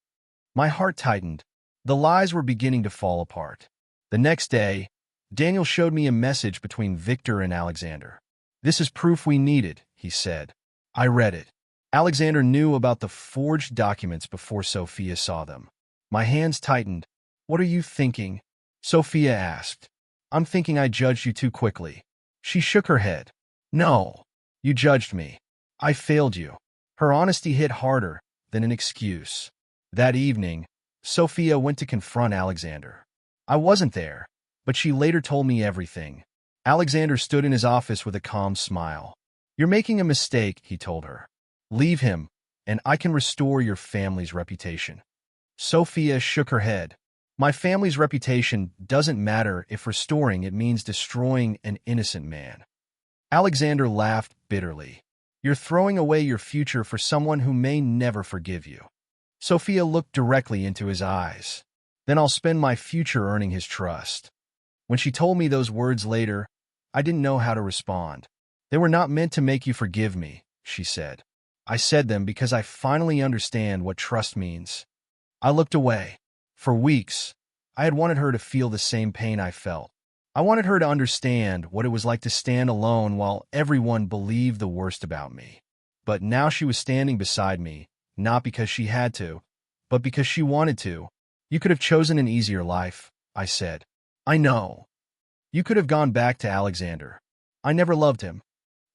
My heart tightened. The lies were beginning to fall apart. The next day, Daniel showed me a message between Victor and Alexander. This is proof we needed, he said. I read it. Alexander knew about the forged documents before Sophia saw them. My hands tightened. What are you thinking? Sophia asked. I'm thinking I judged you too quickly. She shook her head. No, you judged me. I failed you. Her honesty hit harder than an excuse. That evening, Sophia went to confront Alexander. I wasn't there, but she later told me everything. Alexander stood in his office with a calm smile. You're making a mistake, he told her. Leave him, and I can restore your family's reputation. Sophia shook her head. My family's reputation doesn't matter if restoring it means destroying an innocent man. Alexander laughed bitterly. You're throwing away your future for someone who may never forgive you. Sophia looked directly into his eyes. Then I'll spend my future earning his trust. When she told me those words later, I didn't know how to respond. They were not meant to make you forgive me, she said. I said them because I finally understand what trust means. I looked away. For weeks, I had wanted her to feel the same pain I felt. I wanted her to understand what it was like to stand alone while everyone believed the worst about me. But now she was standing beside me, not because she had to, but because she wanted to. You could have chosen an easier life, I said. I know. You could have gone back to Alexander. I never loved him.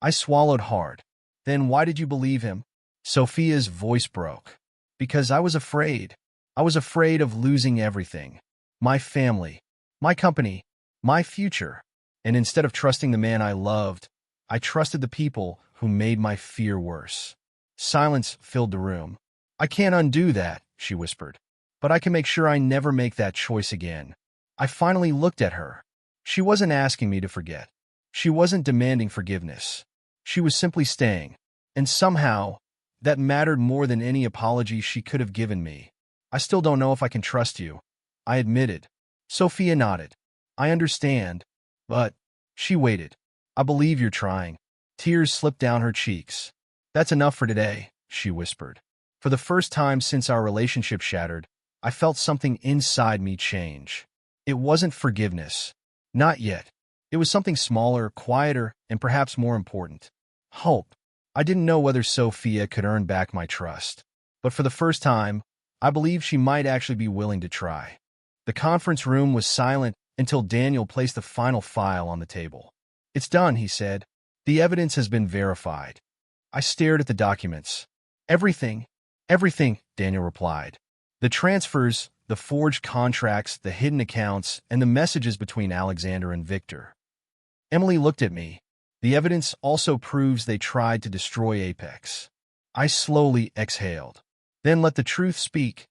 I swallowed hard. Then why did you believe him? Sophia's voice broke. Because I was afraid. I was afraid of losing everything. My family, my company, my future. And instead of trusting the man I loved, I trusted the people who made my fear worse. Silence filled the room. I can't undo that, she whispered. But I can make sure I never make that choice again. I finally looked at her. She wasn't asking me to forget. She wasn't demanding forgiveness. She was simply staying. And somehow, that mattered more than any apology she could have given me. I still don't know if I can trust you, I admitted. Sophia nodded. I understand, but... She waited. I believe you're trying. Tears slipped down her cheeks. That's enough for today, she whispered. For the first time since our relationship shattered, I felt something inside me change. It wasn't forgiveness. Not yet. It was something smaller, quieter, and perhaps more important. Hope. I didn't know whether Sophia could earn back my trust. But for the first time, I believed she might actually be willing to try. The conference room was silent until Daniel placed the final file on the table. "It's done," he said. "The evidence has been verified." I stared at the documents. "Everything, everything," Daniel replied. "The transfers, the forged contracts, the hidden accounts, and the messages between Alexander and Victor." Emily looked at me. "The evidence also proves they tried to destroy Apex." I slowly exhaled. "Then let the truth speak,"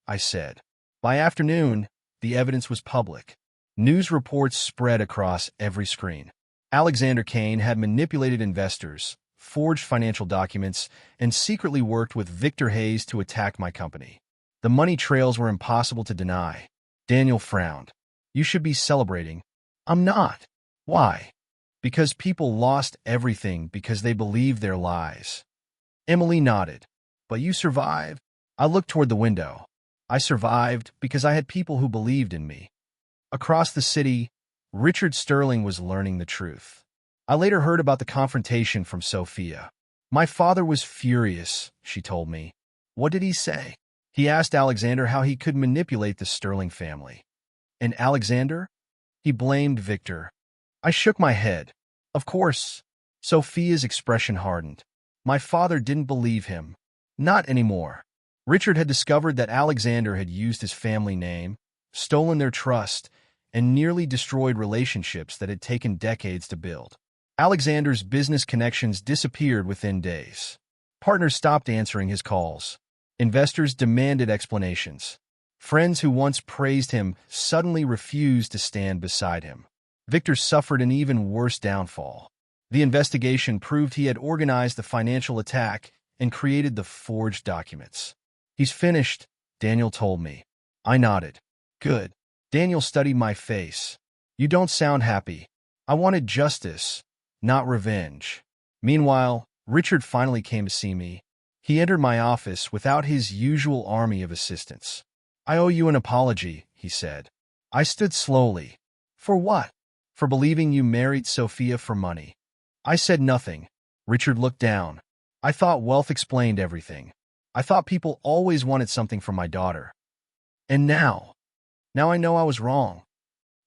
I said. By afternoon, the evidence was public. News reports spread across every screen. Alexander Kane had manipulated investors, forged financial documents, and secretly worked with Victor Hayes to attack my company. The money trails were impossible to deny. Daniel frowned. "You should be celebrating." "I'm not." "Why?" "Because people lost everything because they believed their lies." Emily nodded. "But you survived." I looked toward the window. I survived because I had people who believed in me. Across the city, Richard Sterling was learning the truth. I later heard about the confrontation from Sophia. "My father was furious," she told me. "What did he say?" "He asked Alexander how he could manipulate the Sterling family." "And Alexander?" "He blamed Victor." I shook my head. "Of course." Sophia's expression hardened. "My father didn't believe him." "Not anymore." Richard had discovered that Alexander had used his family name, stolen their trust, and nearly destroyed relationships that had taken decades to build. Alexander's business connections disappeared within days. Partners stopped answering his calls. Investors demanded explanations. Friends who once praised him suddenly refused to stand beside him. Victor suffered an even worse downfall. The investigation proved he had organized the financial attack and created the forged documents. "He's finished," Daniel told me. I nodded. "Good." Daniel studied my face. "You don't sound happy." "I wanted justice, not revenge." Meanwhile, Richard finally came to see me. He entered my office without his usual army of assistants. "I owe you an apology," he said. I stood slowly. "For what?" "For believing you married Sophia for money." I said nothing. Richard looked down. "I thought wealth explained everything. I thought people always wanted something from my daughter. And now I know I was wrong."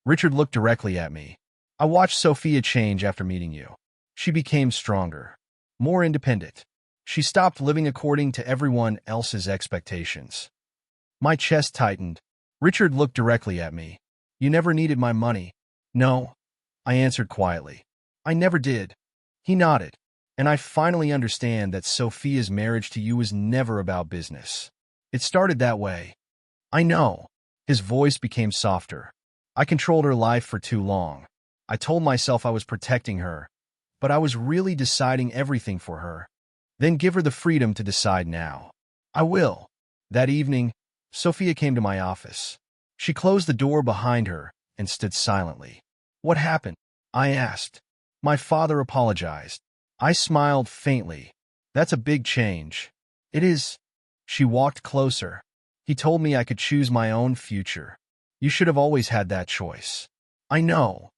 Richard looked directly at me. "I watched Sophia change after meeting you. She became stronger, more independent. She stopped living according to everyone else's expectations." My chest tightened. Richard looked directly at me. "You never needed my money." "No," I answered quietly. "I never did." He nodded. "And I finally understand that Sophia's marriage to you was never about business. It started that way." "I know." His voice became softer. "I controlled her life for too long. I told myself I was protecting her, but I was really deciding everything for her. Then give her the freedom to decide now." "I will." That evening, Sophia came to my office. She closed the door behind her and stood silently. "What happened?" I asked. "My father apologized." I smiled faintly. "That's a big change." "It is." She walked closer. "He told me I could choose my own future. You should have always had that choice." "I know."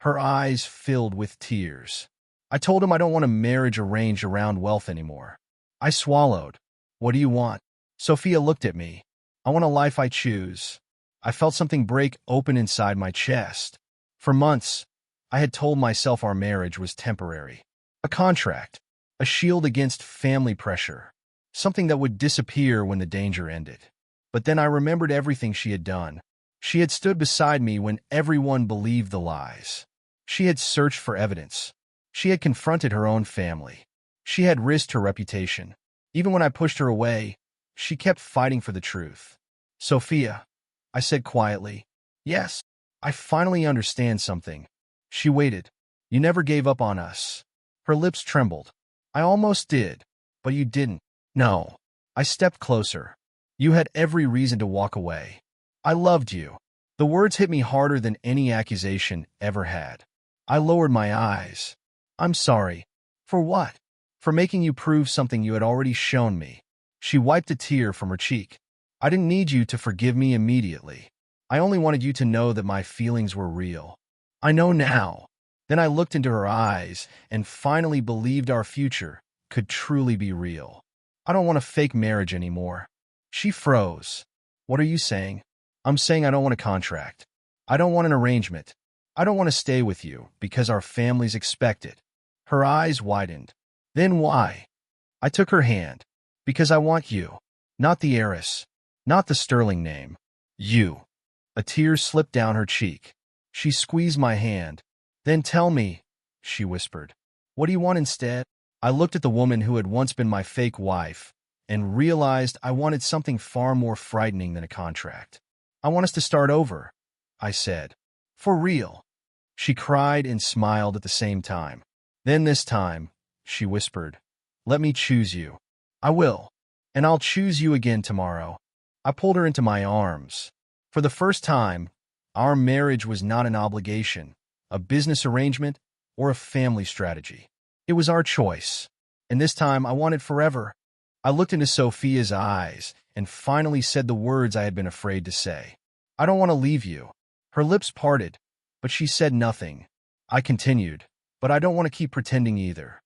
Her eyes filled with tears. "I told him I don't want a marriage arranged around wealth anymore." I swallowed. "What do you want?" Sophia looked at me. "I want a life I choose." I felt something break open inside my chest. For months, I had told myself our marriage was temporary. A contract, a shield against family pressure, something that would disappear when the danger ended. But then I remembered everything she had done. She had stood beside me when everyone believed the lies. She had searched for evidence. She had confronted her own family. She had risked her reputation. Even when I pushed her away, she kept fighting for the truth. "Sophia," I said quietly. "Yes, I finally understand something." She waited. "You never gave up on us." Her lips trembled. "I almost did, but you didn't." "No." I stepped closer. "You had every reason to walk away. I loved you." The words hit me harder than any accusation ever had. I lowered my eyes. "I'm sorry." "For what?" "For making you prove something you had already shown me." She wiped a tear from her cheek. I didn't need you to forgive me immediately. I only wanted you to know that my feelings were real. I know now. Then I looked into her eyes and finally believed our future could truly be real. I don't want a fake marriage anymore. She froze. What are you saying? I'm saying I don't want a contract. I don't want an arrangement. I don't want to stay with you because our families expect it. Her eyes widened. Then why? I took her hand. Because I want you. Not the heiress. Not the sterling name. You. A tear slipped down her cheek. She squeezed my hand. Then tell me, she whispered. What do you want instead? I looked at the woman who had once been my fake wife and realized I wanted something far more frightening than a contract. I want us to start over, I said. For real. She cried and smiled at the same time. Then this time, she whispered, let me choose you. I will. And I'll choose you again tomorrow. I pulled her into my arms. For the first time, our marriage was not an obligation, a business arrangement, or a family strategy. It was our choice. And this time I wanted forever. I looked into Sophia's eyes and finally said the words I had been afraid to say. I don't want to leave you. Her lips parted, but she said nothing. I continued, but I don't want to keep pretending either.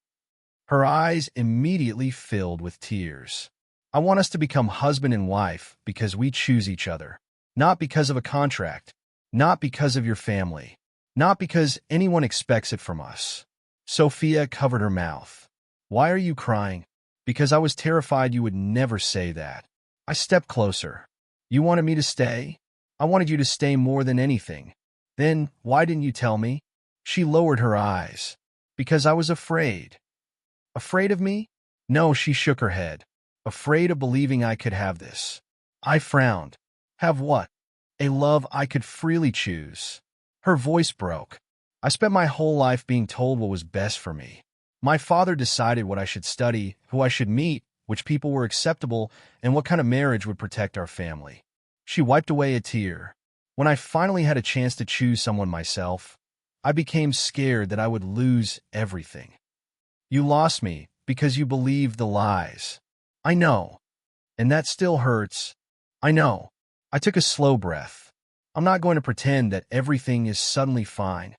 Her eyes immediately filled with tears. I want us to become husband and wife because we choose each other. Not because of a contract. Not because of your family. Not because anyone expects it from us. Sophia covered her mouth. Why are you crying? Because I was terrified you would never say that. I stepped closer. You wanted me to stay? I wanted you to stay more than anything. Then, why didn't you tell me? She lowered her eyes. Because I was afraid. Afraid of me? No, she shook her head. Afraid of believing I could have this. I frowned. Have what? A love I could freely choose. Her voice broke. I spent my whole life being told what was best for me. My father decided what I should study, who I should meet, which people were acceptable, and what kind of marriage would protect our family. She wiped away a tear. When I finally had a chance to choose someone myself, I became scared that I would lose everything. You lost me because you believed the lies. I know. And that still hurts. I know. I took a slow breath. I'm not going to pretend that everything is suddenly fine.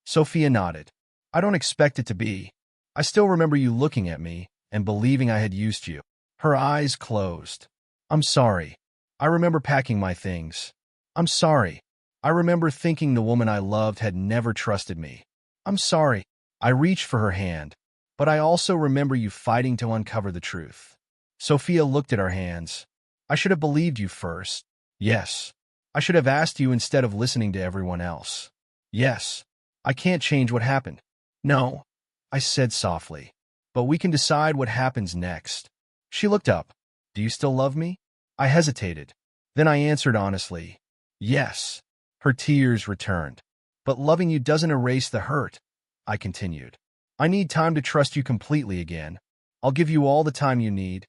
Sophia nodded. I don't expect it to be. I still remember you looking at me and believing I had used you. Her eyes closed. I'm sorry. I remember packing my things. I'm sorry. I remember thinking the woman I loved had never trusted me. I'm sorry. I reached for her hand, but I also remember you fighting to uncover the truth. Sophia looked at our hands. I should have believed you first. Yes. I should have asked you instead of listening to everyone else. Yes. I can't change what happened. No, I said softly. But we can decide what happens next. She looked up. Do you still love me? I hesitated. Then I answered honestly. Yes. Her tears returned. But loving you doesn't erase the hurt, I continued. I need time to trust you completely again. I'll give you all the time you need.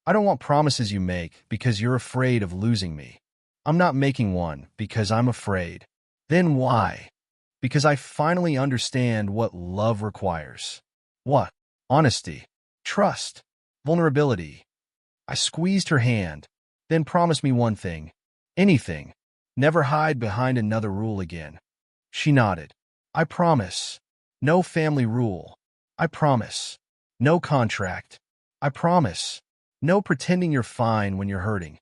I don't want promises you make because you're afraid of losing me. I'm not making one because I'm afraid. Then why? Because I finally understand what love requires. What? Honesty, trust, vulnerability. I squeezed her hand. Then promise me one thing. Anything. Never hide behind another rule again. She nodded. I promise. No family rule. I promise. No contract. I promise. No pretending you're fine when you're hurting.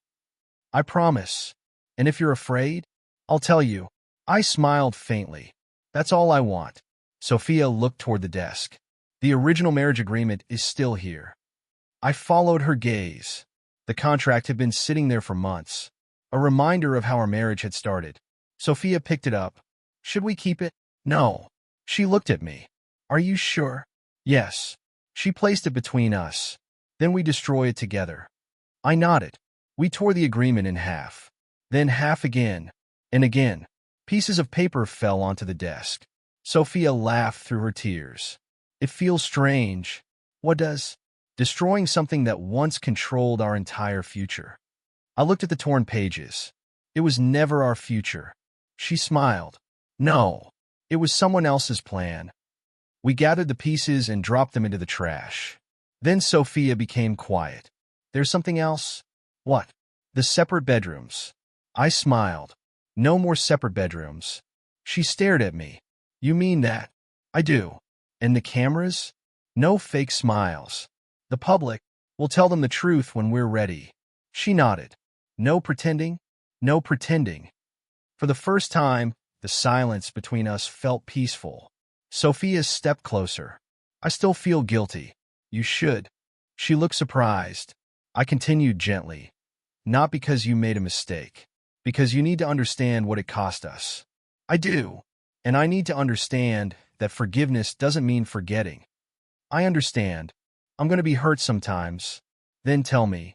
I promise. And if you're afraid, I'll tell you. I smiled faintly. That's all I want. Sophia looked toward the desk. The original marriage agreement is still here. I followed her gaze. The contract had been sitting there for months, a reminder of how our marriage had started. Sophia picked it up. Should we keep it? No. She looked at me. Are you sure? Yes. She placed it between us. Then we destroy it together. I nodded. We tore the agreement in half. Then half again. And again. Pieces of paper fell onto the desk. Sophia laughed through her tears. It feels strange. What does? Destroying something that once controlled our entire future. I looked at the torn pages. It was never our future. She smiled. No. It was someone else's plan. We gathered the pieces and dropped them into the trash. Then Sophia became quiet. There's something else? What? The separate bedrooms. I smiled. No more separate bedrooms. She stared at me. You mean that? I do. And the cameras? No fake smiles. The public? We'll tell them the truth when we're ready. She nodded. No pretending? No pretending. For the first time, the silence between us felt peaceful. Sophia stepped closer. I still feel guilty. You should. She looked surprised. I continued gently. Not because you made a mistake. Because you need to understand what it cost us. I do. And I need to understand that forgiveness doesn't mean forgetting. I understand. I'm going to be hurt sometimes. Then tell me.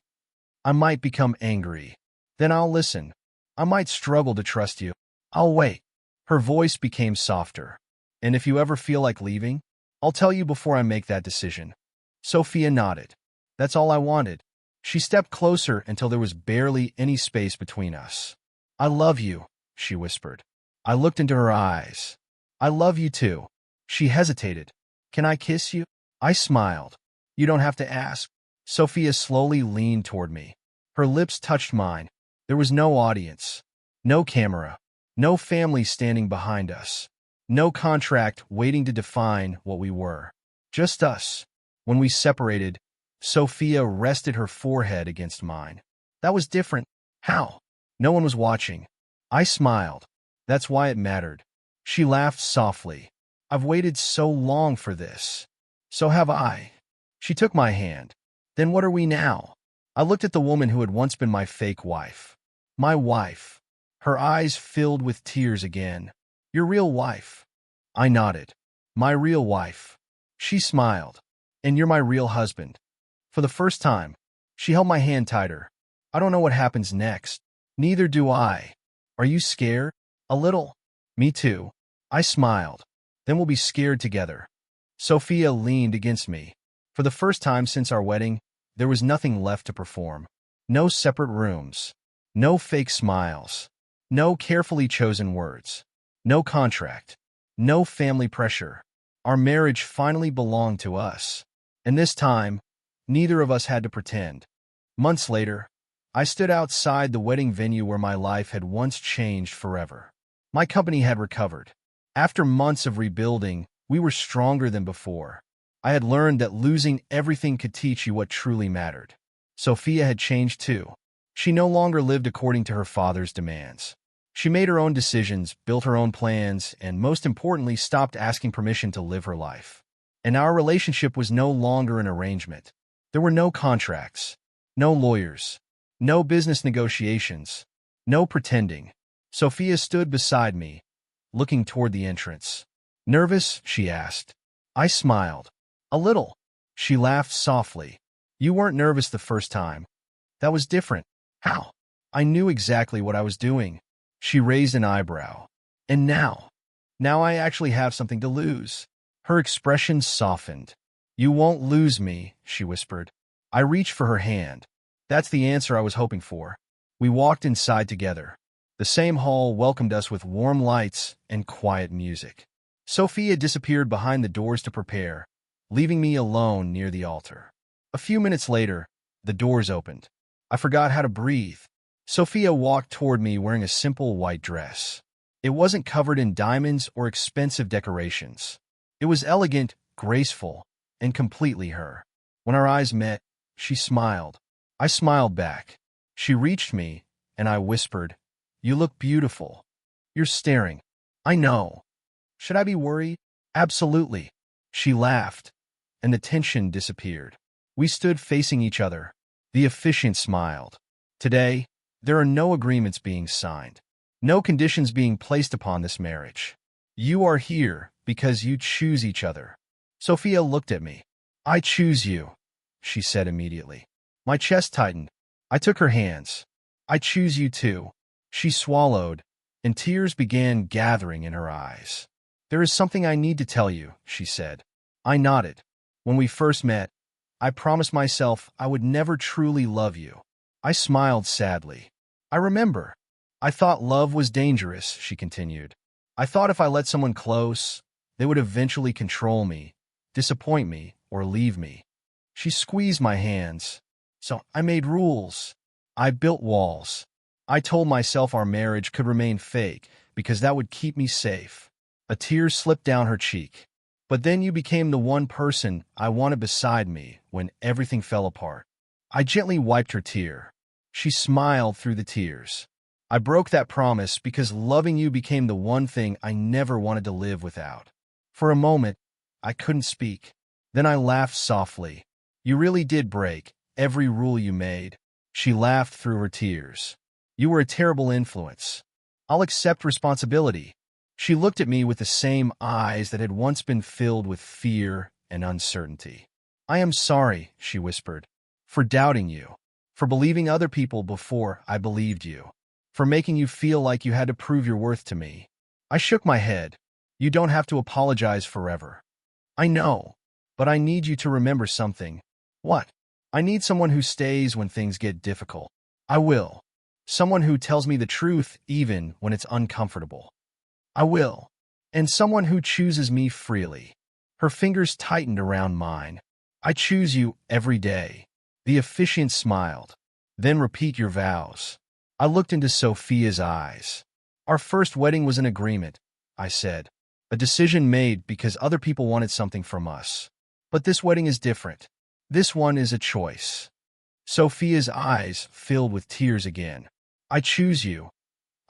I might become angry. Then I'll listen. I might struggle to trust you. I'll wait. Her voice became softer. And if you ever feel like leaving, I'll tell you before I make that decision. Sophia nodded. That's all I wanted. She stepped closer until there was barely any space between us. I love you, she whispered. I looked into her eyes. I love you too. She hesitated. Can I kiss you? I smiled. You don't have to ask. Sophia slowly leaned toward me. Her lips touched mine. There was no audience, no camera, no family standing behind us, no contract waiting to define what we were. Just us. When we separated, Sophia rested her forehead against mine. That was different. How? No one was watching. I smiled. That's why it mattered. She laughed softly. I've waited so long for this. So have I. She took my hand. Then what are we now? I looked at the woman who had once been my fake wife. My wife. Her eyes filled with tears again. Your real wife. I nodded. My real wife. She smiled. And you're my real husband. For the first time, she held my hand tighter. I don't know what happens next. Neither do I. Are you scared? A little. Me too. I smiled. Then we'll be scared together. Sophia leaned against me. For the first time since our wedding, there was nothing left to perform. No separate rooms. No fake smiles. No carefully chosen words. No contract. No family pressure. Our marriage finally belonged to us. And this time, neither of us had to pretend. Months later, I stood outside the wedding venue where my life had once changed forever. My company had recovered. After months of rebuilding, we were stronger than before. I had learned that losing everything could teach you what truly mattered. Sophia had changed too. She no longer lived according to her father's demands. She made her own decisions, built her own plans, and most importantly, stopped asking permission to live her life. And our relationship was no longer an arrangement. There were no contracts, no lawyers, no business negotiations, no pretending. Sophia stood beside me, looking toward the entrance. Nervous? She asked. I smiled. A little. She laughed softly. You weren't nervous the first time. That was different. How? I knew exactly what I was doing. She raised an eyebrow. And now? Now I actually have something to lose. Her expression softened. You won't lose me, she whispered. I reached for her hand. That's the answer I was hoping for. We walked inside together. The same hall welcomed us with warm lights and quiet music. Sophia disappeared behind the doors to prepare, leaving me alone near the altar. A few minutes later, the doors opened. I forgot how to breathe. Sophia walked toward me wearing a simple white dress. It wasn't covered in diamonds or expensive decorations. It was elegant, graceful, and completely her. When our eyes met, she smiled. I smiled back. She reached me, and I whispered, You look beautiful. You're staring. I know. Should I be worried? Absolutely. She laughed, and the tension disappeared. We stood facing each other. The officiant smiled. Today, there are no agreements being signed. No conditions being placed upon this marriage. You are here because you choose each other. Sophia looked at me. I choose you, she said immediately. My chest tightened. I took her hands. I choose you too. She swallowed, and tears began gathering in her eyes. There is something I need to tell you, she said. I nodded. When we first met, I promised myself I would never truly love you. I smiled sadly. I remember. I thought love was dangerous, she continued. I thought if I let someone close, they would eventually control me, disappoint me, or leave me. She squeezed my hands. So I made rules. I built walls. I told myself our marriage could remain fake because that would keep me safe. A tear slipped down her cheek. But then you became the one person I wanted beside me when everything fell apart. I gently wiped her tear. She smiled through the tears. I broke that promise because loving you became the one thing I never wanted to live without. For a moment, I couldn't speak. Then I laughed softly. You really did break every rule you made. She laughed through her tears. You were a terrible influence. I'll accept responsibility. She looked at me with the same eyes that had once been filled with fear and uncertainty. I am sorry, she whispered, for doubting you, for believing other people before I believed you, for making you feel like you had to prove your worth to me. I shook my head. You don't have to apologize forever. I know, but I need you to remember something. What? I need someone who stays when things get difficult. I will. Someone who tells me the truth even when it's uncomfortable. I will. And someone who chooses me freely. Her fingers tightened around mine. I choose you every day. The officiant smiled. Then repeat your vows. I looked into Sophia's eyes. Our first wedding was an agreement, I said. A decision made because other people wanted something from us. But this wedding is different. This one is a choice. Sophia's eyes filled with tears again. I choose you,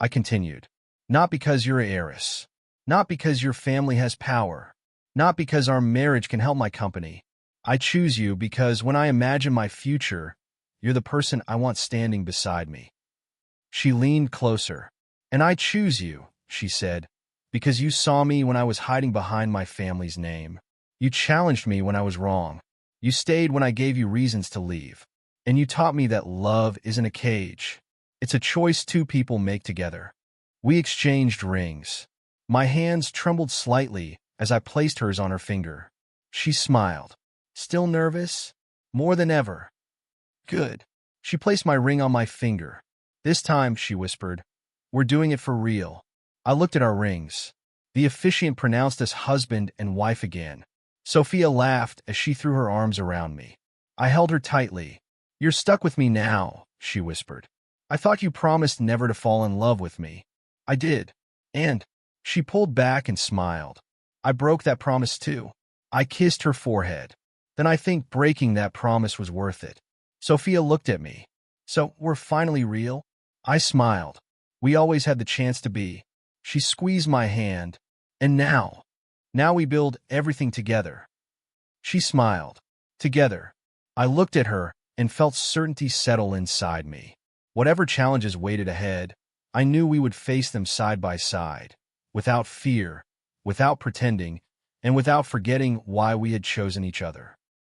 I continued. Not because you're a heiress. Not because your family has power. Not because our marriage can help my company. I choose you because when I imagine my future, you're the person I want standing beside me. She leaned closer. And I choose you, she said, because you saw me when I was hiding behind my family's name. You challenged me when I was wrong. You stayed when I gave you reasons to leave. And you taught me that love isn't a cage. It's a choice two people make together. We exchanged rings. My hands trembled slightly as I placed hers on her finger. She smiled. Still nervous? More than ever. Good. She placed my ring on my finger. This time, she whispered, we're doing it for real. I looked at our rings. The officiant pronounced us husband and wife again. Sophia laughed as she threw her arms around me. I held her tightly. You're stuck with me now, she whispered. I thought you promised never to fall in love with me. I did. And she pulled back and smiled. I broke that promise too. I kissed her forehead. Then I think breaking that promise was worth it. Sophia looked at me. So we're finally real? I smiled. We always had the chance to be. She squeezed my hand. And now we build everything together. She smiled. Together. I looked at her and felt certainty settle inside me. Whatever challenges waited ahead, I knew we would face them side by side, without fear, without pretending, and without forgetting why we had chosen each other.